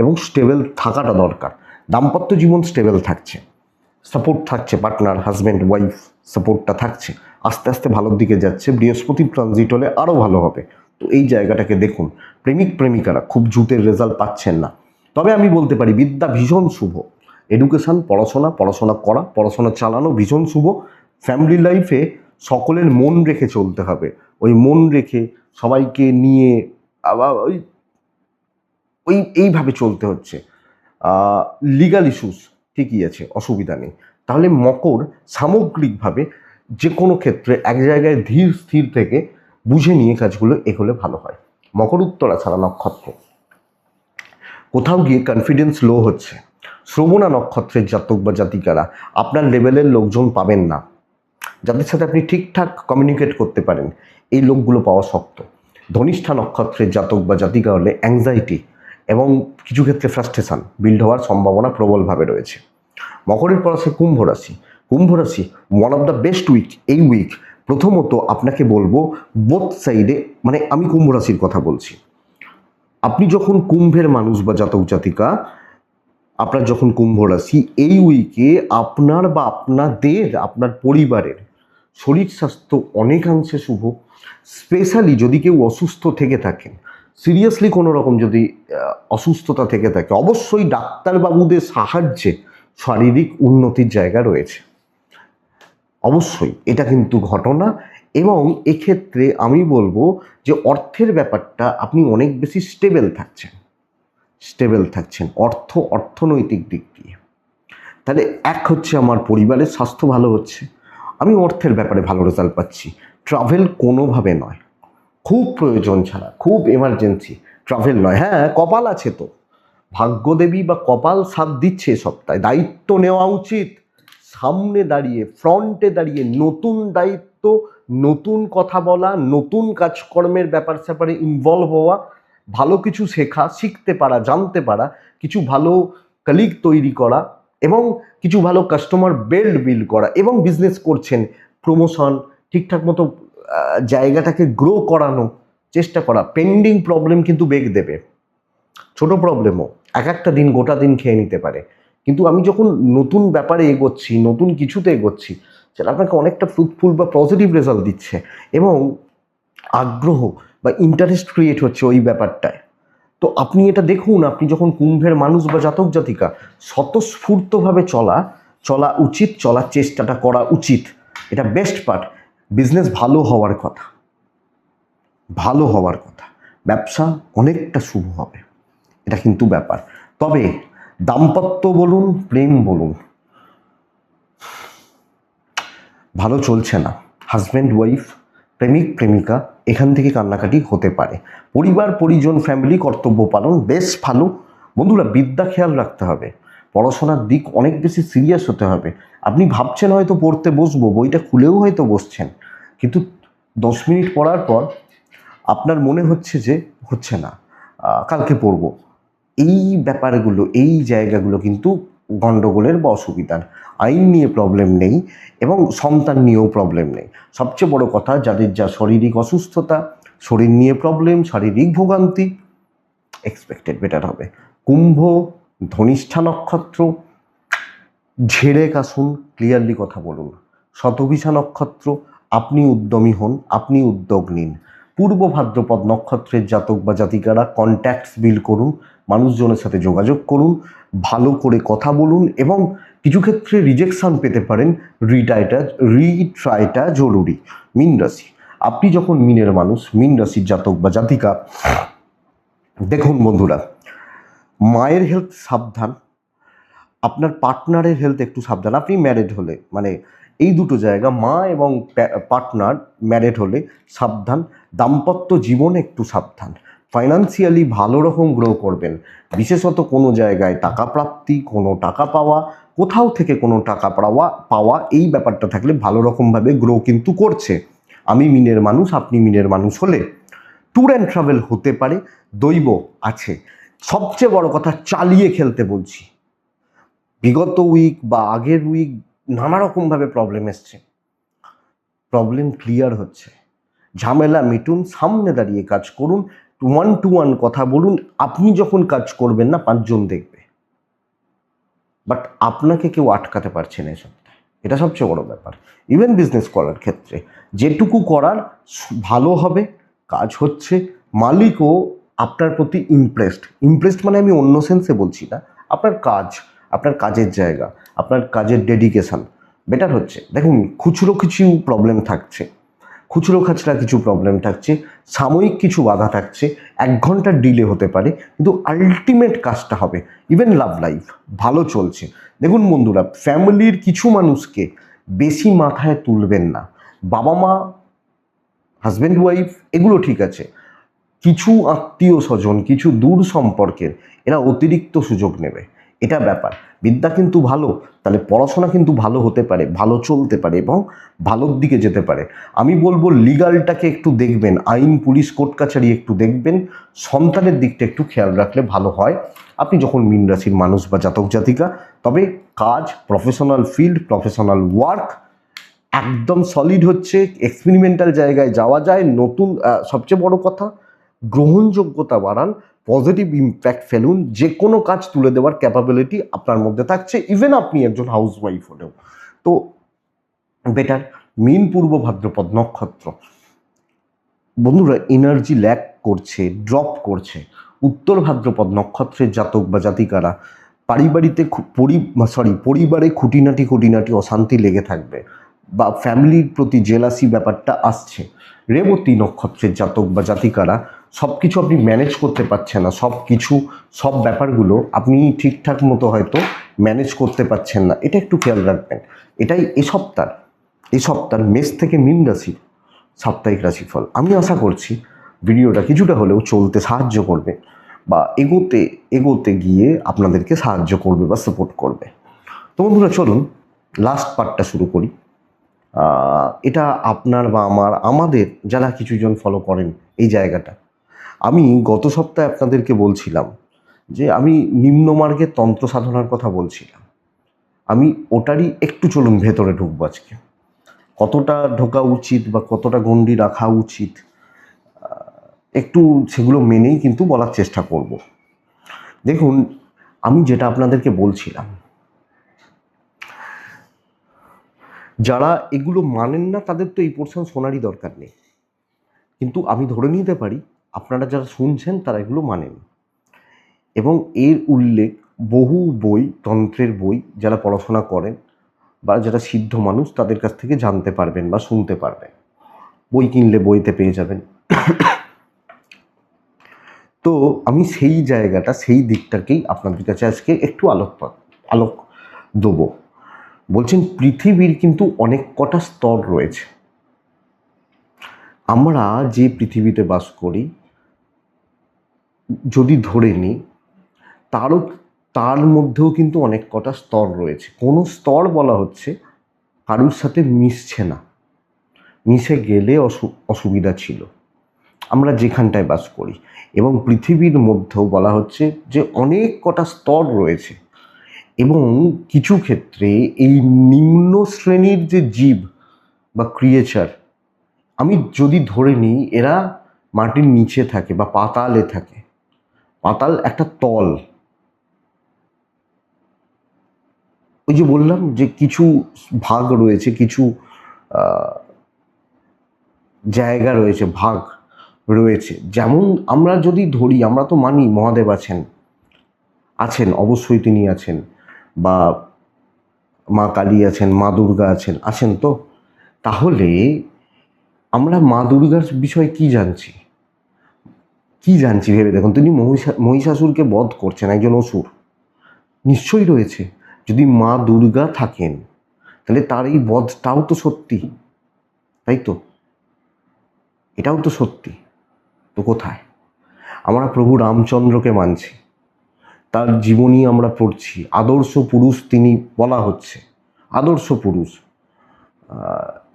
এবং স্টেবল থাকাটা দরকার। দাম্পত্য জীবন স্টেবল থাকছে, সাপোর্ট থাকছে, পার্টনার হাজব্যান্ড ওয়াইফ সাপোর্টটা থাকছে, আস্তে আস্তে ভালোর দিকে যাচ্ছে। বৃহস্পতি ট্রানজিট হলে আরও ভালো হবে। তো এই জায়গাটাকে দেখুন। প্রেমিক প্রেমিকারা খুব জুতের রেজাল্ট পাচ্ছেন না, তবে আমি বলতে পারি বিদ্যা ভীষণ শুভ, এডুকেশন, পড়াশোনা করা, পড়াশোনা চালানো ভীষণ শুভ। ফ্যামিলি লাইফে সকলের মন রেখে চলতে হবে, ওই মন রেখে সবাইকে নিয়ে আবার ওই এইভাবে চলতে হচ্ছে। লিগাল ইস্যুস ঠিকই আছে, অসুবিধা নেই। তাহলে মকর সামগ্রিকভাবে যে কোনো ক্ষেত্রে এক জায়গায় ধীর স্থির থেকে বুঝে নিয়ে কাজগুলো এগোলে ভালো হয়। মকর উত্তরা ছাড়া নক্ষত্র, কোথাও গিয়ে কনফিডেন্স লো হচ্ছে। শ্রবণা নক্ষত্রের জাতক বা জাতিকারা আপনার লেভেলের লোকজন পাবেন না, যাদের সাথে আপনি ঠিকঠাক কমিউনিকেট করতে পারেন, এই লোকগুলো পাওয়া শক্ত। ধনিষ্ঠা নক্ষত্রের জাতক বা জাতিকা হলে অ্যাংজাইটি, এবং কিছু ক্ষেত্রে ফ্রাস্ট্রেশন বিল্ড হওয়ার সম্ভাবনা প্রবলভাবে রয়েছে। মকরের পর আছে কুম্ভ রাশি। কুম্ভ রাশি one of the best week এই উইক। প্রথমত আপনাকে বলবো বোথ সাইডে, মানে আমি কুম্ভ রাশির কথা বলছি। আপনি যখন কুম্ভের মানুষ বা জাতক জাতিকা, আপনার যখন কুম্ভ রাশি, এই উইকে আপনার বা আপনার পরিবারের শরীর স্বাস্থ্য অনেকাংশে শুভ। স্পেশালি যদি কেউ অসুস্থ থেকে থাকেন, সিরিয়াসলি কোনো রকম যদি অসুস্থতা থেকে থাকে, অবশ্যই ডাক্তারবাবুদের সাহায্যে শারীরিক উন্নতির জায়গা রয়েছে, অবশ্যই এটা কিন্তু ঘটনা। এবং এক্ষেত্রে আমি বলবো যে অর্থের ব্যাপারটা আপনি অনেক বেশি স্টেবল থাকছেন অর্থনৈতিক দিক দিয়ে। তাহলে এক হচ্ছে আমার পরিবারের স্বাস্থ্য ভালো হচ্ছে, আমি অর্থের ব্যাপারে ভালো রেজাল্ট পাচ্ছি। ট্রাভেল কোনোভাবে নয়, খুব প্রয়োজন ছাড়া, খুব এমার্জেন্সি ট্রাভেল নয়। হ্যাঁ, কপাল আছে তো, ভাগ্যদেবী বা কপাল সাথ দিচ্ছে সপ্তাহে, দায়িত্ব নেওয়া উচিত। সামনে দাঁড়িয়ে, ফ্রন্টে দাঁড়িয়ে নতুন দায়িত্ব, নতুন কথা বলা, নতুন কাজকর্মের ব্যাপার স্যাপারে ইনভলভ হওয়া, ভালো কিছু শিখতে পারা, জানতে পারা, কিছু ভালো কলিগ তৈরি করা এবং কিছু ভালো কাস্টমার বিল্ড করা, এবং বিজনেস করছেন, প্রমোশন ঠিকঠাক মতো জায়গাটাকে গ্রো করানো চেষ্টা করা। পেন্ডিং প্রবলেম কিন্তু বেগ দেবে, ছোট প্রবলেমও একটা দিন গোটা দিন খেয়ে নিতে পারে। কিন্তু আমি যখন নতুন ব্যাপারে এগোচ্ছি, নতুন কিছুতে এগোচ্ছি, সেটা আপনাকে অনেকটা ফ্রুটফুল বা পজিটিভ রেজাল্ট দিচ্ছে এবং আগ্রহ বা ইন্টারেস্ট ক্রিয়েট হচ্ছে ওই ব্যাপারটায়। তো আপনি এটা দেখুন, আপনি যখন কুম্ভের মানুষ বা জাতক জাতিকা, স্বতঃস্ফূর্তভাবে চলা উচিত, চলার চেষ্টাটা করা উচিত, এটা বেস্ট পার্ট। বিজনেস ভালো হওয়ার কথা, ব্যবসা অনেকটা শুভ হবে, এটা কিন্তু ব্যাপার। তবে দাম্পত্য বলুন, প্রেম বলুন, ভালো চলছে না। হাজব্যান্ড ওয়াইফ, প্রেমিক প্রেমিকা, এখান থেকে কান্নাকাটি হতে পারে। পরিবার পরিজন, ফ্যামিলি, কর্তব্য পালন বেশ ভালো। বন্ধুরা, বিদ্যা খেয়াল রাখতে হবে, পড়াশোনার দিক অনেক বেশি সিরিয়াস হতে হবে। আপনি ভাবছেন হয়তো পড়তে বসবো, বইটা খুলেও হয়তো বসছেন, কিন্তু 10 মিনিট পড়ার পর আপনার মনে হচ্ছে যে হচ্ছে না, কালকে পড়বো। এই ব্যাপারগুলো, এই জায়গাগুলো কিন্তু গণ্ডগোলের বা অসুবিধার। আইন নিয়ে প্রবলেম নেই এবং সন্তান নিয়েও প্রবলেম নেই। সবচেয়ে বড় কথা, যাদের যা শারীরিক অসুস্থতা, শরীর নিয়ে প্রবলেম, শারীরিক ভোগান্তি, এক্সপেক্টেড বেটার হবে। কুম্ভ, ধনিষ্ঠা নক্ষত্র, ঝেড়ে কাশুন, ক্লিয়ারলি কথা বলুন। শতভিষা নক্ষত্র, আপনি উদ্যমী হন, আপনি উদ্যোগ নিন। পূর্ব ভাদ্রপদ নক্ষত্রের জাতক বা জাতিকারা কন্ট্যাক্টস বিল্ড করুন, মানুষজনের সাথে যোগাযোগ করুন, ভালো করে কথা বলুন, এবং কিছু ক্ষেত্রে রিজেকশন পেতে পারেন, রিট্রাইটা জরুরি। মীন রাশি, আপনি যখন মিনের মানুষ, মীন রাশির জাতক বা জাতিকা, দেখুন বন্ধুরা, মায়ের হেলথ সাবধান, আপনার পার্টনারের হেলথ একটু সাবধান। আপনি ম্যারেড হলে, মানে এই দুটো জায়গা, মা এবং পার্টনার ম্যারেড হলে সাবধান। দাম্পত্য জীবনে একটু সাবধান। ফাইন্যান্সিয়ালি ভালো রকম গ্রো করবেন, বিশেষত কোনো জায়গায় টাকা প্রাপ্তি, কোনো টাকা পাওয়া, কোথাও থেকে কোনো টাকা পাওয়া এই ব্যাপারটা থাকলে ভালো রকমভাবে গ্রো কিন্তু করছে। আমি মিনের মানুষ, আপনি মিনের মানুষ হলে ট্যুর অ্যান্ড ট্রাভেল হতে পারে, দৈব আছে। সবচেয়ে বড় কথা, চালিয়ে খেলতে বলছি। বিগত উইক বা আগের উইক নানা রকমভাবে প্রবলেম এসছে, প্রবলেম ক্লিয়ার হচ্ছে, ঝামেলা মিটুন, সামনে দাঁড়িয়ে কাজ করুন, 1-to-1 কথা বলুন। আপনি যখন কাজ করবেন না, 5 জন দেখবে, বাট আপনাকে কেউ আটকাতে পারছে না এই সপ্তাহে, এটা সবচেয়ে বড় ব্যাপার। ইভেন বিজনেস করার ক্ষেত্রে যেটুকু করার ভালো হবে, কাজ হচ্ছে, মালিকও আপনার প্রতি ইমপ্রেসড মানে আমি অন্য সেন্সে বলছি না, আপনার কাজ, আপনার কাজের জায়গা, আপনার কাজের ডেডিকেশন বেটার হচ্ছে। দেখুন, খুচরো খাচরা কিছু প্রবলেম থাকছে, সাময়িক কিছু বাধা থাকছে, 1 ঘন্টার ডিলে হতে পারে, কিন্তু আলটিমেট কাজটা হবে। ইভেন লাভ লাইফ ভালো চলছে। দেখুন বন্ধুরা, ফ্যামিলির কিছু মানুষকে বেশি মাথায় তুলবেন না। বাবা মা, হাজব্যান্ড ওয়াইফ, এগুলো ঠিক আছে। কিছু আত্মীয় স্বজন, কিছু দূর সম্পর্কের, এরা অতিরিক্ত সুযোগ নেবে, এটা ব্যাপার। বিদ্যা কিন্তু ভালো, তাহলে পড়াশোনা কিন্তু ভালো হতে পারে, ভালো চলতে পারে এবং ভালোর দিকে যেতে পারে। আমি বলবো লিগালটাকে একটু দেখবেন, আইন পুলিশ কোর্ট কাছারি একটু দেখবেন, সন্তানের দিকটা একটু খেয়াল রাখলে ভালো হয় আপনি যখন মীন রাশির মানুষ বা জাতক জাতিকা। তবে কাজ, প্রফেশনাল ফিল্ড, প্রফেশনাল ওয়ার্ক একদম সলিড হচ্ছে, এক্সপেরিমেন্টাল জায়গায় যাওয়া যায়। নতুন সবচেয়ে বড় কথা, গ্রহণযোগ্যতা বাড়ান, পজিটিভ ইম্প্যাক্ট ফেলুন, যে কোনো কাজ তুলে দেওয়ার ক্যাপাবিলিটি আপনার মধ্যে থাকছে, ইভেন আপনি একজন হাউস ওয়াইফ হলেও। তো বেটার। মীন পূর্ব ভাদ্রপদ নক্ষত্র, বন্ধুরা এনার্জি ল্যাক করছে, ড্রপ করছে। উত্তর ভাদ্রপদ নক্ষত্রের জাতক বা জাতিকারা পরিবারে খুঁটিনাটি অশান্তি লেগে থাকবে বা ফ্যামিলির প্রতি জেলাসি ব্যাপারটা আসছে। রেবতী নক্ষত্রের জাতক বা জাতিকারা সব কিছু আপনি ম্যানেজ করতে পারছেন না, সব ব্যাপারগুলো আপনি ঠিকঠাক মতো হয়তো ম্যানেজ করতে পারছেন না, এটা একটু খেয়াল রাখবেন। এটাই এই সপ্তাহ মেষ থেকে মীন রাশির সাপ্তাহিক রাশিফল। আমি আশা করছি ভিডিওটা কিছুটা হলেও চলতে সাহায্য করবে বা এগোতে গিয়ে আপনাদেরকে সাহায্য করবে বা সাপোর্ট করবে। তো বন্ধুরা চলুন লাস্ট পার্টটা শুরু করি। এটা আপনার বা আমাদের যারা কিছুজন ফলো করেন এই জায়গাটা, আমি গত সপ্তাহে আপনাদেরকে বলছিলাম যে আমি নিম্নমার্গের তন্ত্র সাধনার কথা বলছিলাম। আমি ওটারই একটু চলুন ভেতরে ঢুকবো আজকে। কতটা ঢোকা উচিত বা কতটা গণ্ডি রাখা উচিত একটু সেগুলো মেনেই কিন্তু বলার চেষ্টা করব। দেখুন, আমি যেটা আপনাদেরকে বলছিলাম, যারা এগুলো মানেন না তাদের তো এই পোর্শন শোনারই দরকার নেই, কিন্তু আমি ধরে নিতে পারি আপনারা যারা শুনছেন তারা এগুলো মানেন এবং এর উল্লেখ বহু বই, তন্ত্রের বই যারা পড়াশোনা করেন বা যারা সিদ্ধ মানুষ তাদের কাছ থেকে জানতে পারবেন বা শুনতে পারবেন। বই কিনলে বইতে পেয়ে যাবেন। তো আমি সেই জায়গাটা, সেই দিকটাকেই আপনাদের কাছে আজকে একটু আলোক দেবো। বলছেন পৃথিবীর কিন্তু অনেক কটা স্তর রয়েছে। আমরা যে পৃথিবীতে বাস করি যদি ধরে নিই, তার মধ্যেও কিন্তু অনেক কটা স্তর রয়েছে। কোনো স্তর বলা হচ্ছে কারুর সাথে মিশছে না, মিশে গেলে অসুবিধা ছিল, আমরা যেখানটায় বাস করি। এবং পৃথিবীর মধ্যেও বলা হচ্ছে যে অনেক কটা স্তর রয়েছে এবং কিছু ক্ষেত্রে এই নিম্ন শ্রেণীর যে জীব বা ক্রিয়েচার, আমি যদি ধরে নিই এরা মাটির নিচে থাকে বা পাতালে থাকে। পাতাল একটা তল, ওই যে বললাম যে কিছু ভাগ রয়েছে, কিছু জায়গা রয়েছে, ভাগ রয়েছে। যেমন আমরা যদি ধরি, আমরা তো মানি মহাদেব আছেন, অবশ্যই তিনি আছেন, বা মা কালী আছেন, মা দুর্গা আছেন তো। তাহলে আমরা মা দুর্গার বিষয়ে কি জানছি ভেবে দেখুন। তিনি মহিষাসুরকে বধ করছেন, একজন অসুর নিশ্চয়ই রয়েছে। যদি মা দুর্গা থাকেন তাহলে তার এই বধটাও তো সত্যি, তাই তো? এটাও তো সত্যি। তো কোথায়? আমরা প্রভু রামচন্দ্রকে মানছি, তার জীবনী আমরা পড়ছি, আদর্শ পুরুষ তিনি বলা হচ্ছে। আদর্শ পুরুষ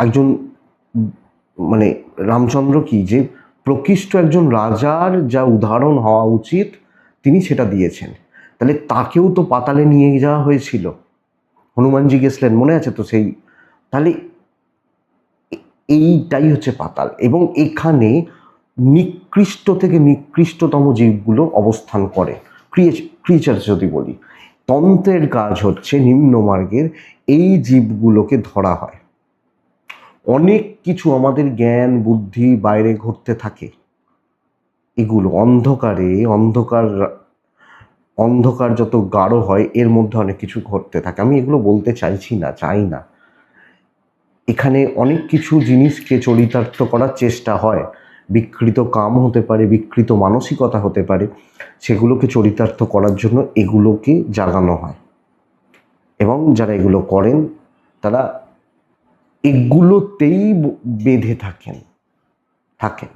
একজন, মানে রামচন্দ্র কি যে প্রকৃষ্ট একজন রাজার যা উদাহরণ হওয়া উচিত তিনি সেটা দিয়েছেন। তাহলে তাকেও তো পাতালে নিয়ে যাওয়া হয়েছিল, হনুমানজি গেছিলেন, মনে আছে তো সেই। তাহলে এইটাই হচ্ছে পাতাল এবং এখানে নিকৃষ্ট থেকে নিকৃষ্টতম জীবগুলো অবস্থান করে। ক্রিয়েচার যদি বলি, তন্ত্রের কাজ হচ্ছে নিম্নমার্গের এই জীবগুলোকে ধরা হয়। অনেক কিছু আমাদের জ্ঞান বুদ্ধি বাইরে ঘটতে থাকে, এগুলো অন্ধকার যত গাঢ় হয় এর মধ্যে অনেক কিছু ঘটতে থাকে। আমি এগুলো বলতে চাই না। এখানে অনেক কিছু জিনিসকে চরিতার্থ করার চেষ্টা হয়। বিকৃত কাম হতে পারে, বিকৃত মানসিকতা হতে পারে, সেগুলোকে চরিতার্থ করার জন্য এগুলোকে জাগানো হয় এবং যারা এগুলো করেন তারা এগুলোতেই বেঁধে থাকেন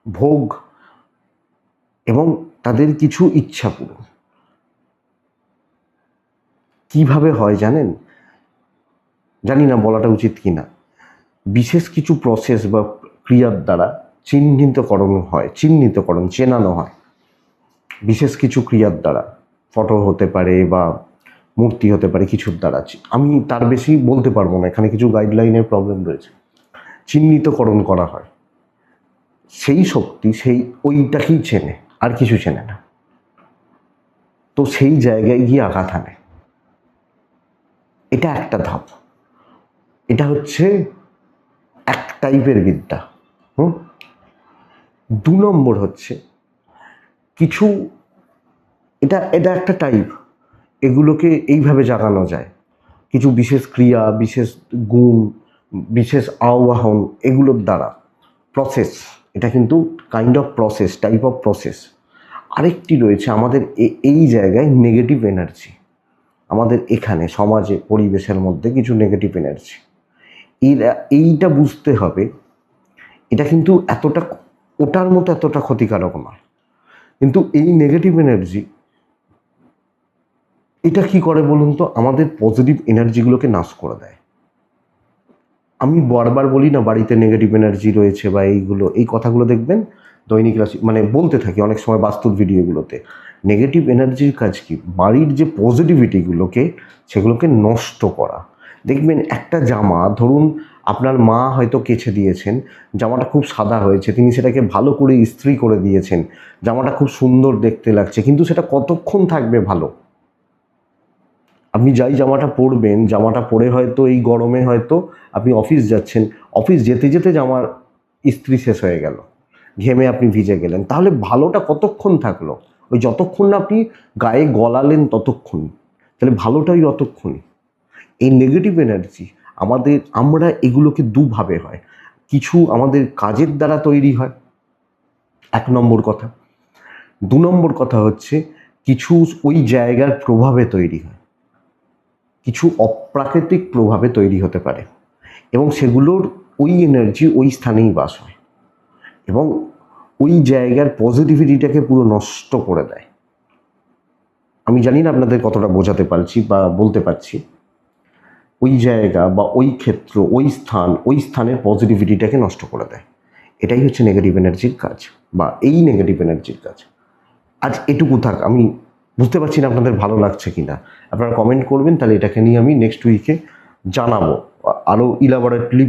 ভোগ এবং তাদের কিছু ইচ্ছা পূরণ। কিভাবে হয় জানেন? জানি না বলাটা উচিত কি না। বিশেষ কিছু প্রসেস বা ক্রিয়ার দ্বারা চিহ্নিতকরণ চেনানো হয় বিশেষ কিছু ক্রিয়ার দ্বারা। ফটো হতে পারে বা মূর্তি হতে পারে, কিছুর দ্বারা। আমি তার বেশি বলতে পারবো না, এখানে কিছু গাইডলাইনের প্রবলেম রয়েছে। চিহ্নিতকরণ করা হয়, সেই শক্তি সেই ওইটাকেই চেনে, আর কিছু চেনে না। তো সেই জায়গায় গিয়ে আঘাত হানে। এটা একটা ধাপ, এটা হচ্ছে এক টাইপের বিদ্যা। 2 নম্বর হচ্ছে কিছু, এটা এটা একটা টাইপ, এগুলোকে এইভাবে জাগানো যায়। কিছু বিশেষ ক্রিয়া, বিশেষ গুণ, বিশেষ আহ্বান, এগুলোর দ্বারা প্রসেস। এটা কিন্তু kind of process, type of process. আরেকটি রয়েছে আমাদের এই জায়গায় নেগেটিভ এনার্জি। আমাদের এখানে সমাজে, পরিবেশের মধ্যে কিছু নেগেটিভ এনার্জি, এইটা বুঝতে হবে। এটা কিন্তু এতটা ওটার মতো এতটা ক্ষতিকারক নয়, কিন্তু এই নেগেটিভ এনার্জি এটা কি করে বলুন তো? আমাদের পজিটিভ এনার্জিগুলোকে নাশ করে দেয়। আমি বারবার বলি না বাড়িতে নেগেটিভ এনার্জি রয়েছে বা এইগুলো, এই কথাগুলো দেখবেন দৈনিক রাশি মানে বলতে থাকি অনেক সময় বাস্তুর ভিডিওগুলোতে। নেগেটিভ এনার্জির কাজ কি? বাড়ির যে পজিটিভিটিগুলোকে, সেগুলোকে নষ্ট করা। দেখবেন একটা জামা, ধরুন আপনার মা হয়তো কেচে দিয়েছেন, জামাটা খুব সাদা হয়েছে, তিনি সেটাকে ভালো করে ইস্ত্রি করে দিয়েছেন, জামাটা খুব সুন্দর দেখতে লাগছে, কিন্তু সেটা কতক্ষণ থাকবে ভালো? আপনি যাই জামাটা পরবেন, জামাটা পরে হয়তো এই গরমে হয়তো আপনি অফিস যাচ্ছেন, অফিস যেতে যেতে জামার ইস্ত্রি শেষ হয়ে গেল, ঘেমে আপনি ভিজে গেলেন, তাহলে ভালোটা কতক্ষণ থাকলো? ওই যতক্ষণ না আপনি গায়ে গলালেন ততক্ষণ, তাহলে ভালোটাই অতক্ষণ। এই নেগেটিভ এনার্জি আমরা এগুলোকে দুভাবে হয়। কিছু আমাদের কাজের দ্বারা তৈরি হয়, 1 নম্বর কথা। 2 নম্বর কথা হচ্ছে কিছু ওই জায়গার প্রভাবে তৈরি হয়, কিছু অপ্রাকৃতিক প্রভাবে তৈরি হতে পারে, এবং সেগুলোর ওই এনার্জি ওই স্থানেই বাস হয় এবং ওই জায়গার পজিটিভিটিটাকে পুরো নষ্ট করে দেয়। আমি জানি না আপনাদের কতটা বোঝাতে পারছি বা বলতে পারছি। ওই জায়গা বা ওই ক্ষেত্র, ওই স্থানের পজিটিভিটিটাকে নষ্ট করে দেয়। এটাই হচ্ছে নেগেটিভ এনার্জির কাজ বা এই নেগেটিভ এনার্জির কাজ। আজ এটুকু থাক। আমি বুঝতে পারছি না আপনাদের ভালো লাগছে কি না, আপনারা কমেন্ট করবেন, তাহলে এটাকে নিয়ে আমি নেক্সট উইকে জানাবো, আরও ইলাবোরেটলি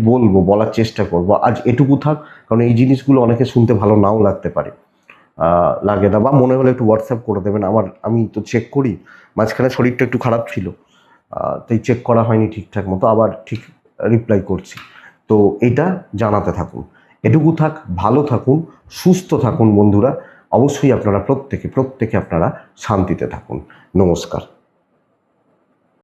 বলার চেষ্টা করব। আজ এটুকু থাক, কারণ এই জিনিসগুলো অনেকে শুনতে ভালো নাও লাগতে পারে, লাগে না, বা মনে হলে একটু হোয়াটসঅ্যাপ করে দেবেন। আমি তো চেক করি, মাঝখানে শরীরটা একটু খারাপ ছিল, তাই চেক করা হয়নি ঠিকঠাক মতো, আবার ঠিক রিপ্লাই করছি। তো এটা জানাতে থাকুন। এটুকু থাক, ভালো থাকুন, সুস্থ থাকুন বন্ধুরা। অবশ্যই আপনারা প্রত্যেকে আপনারা শান্তিতে থাকুন। নমস্কার।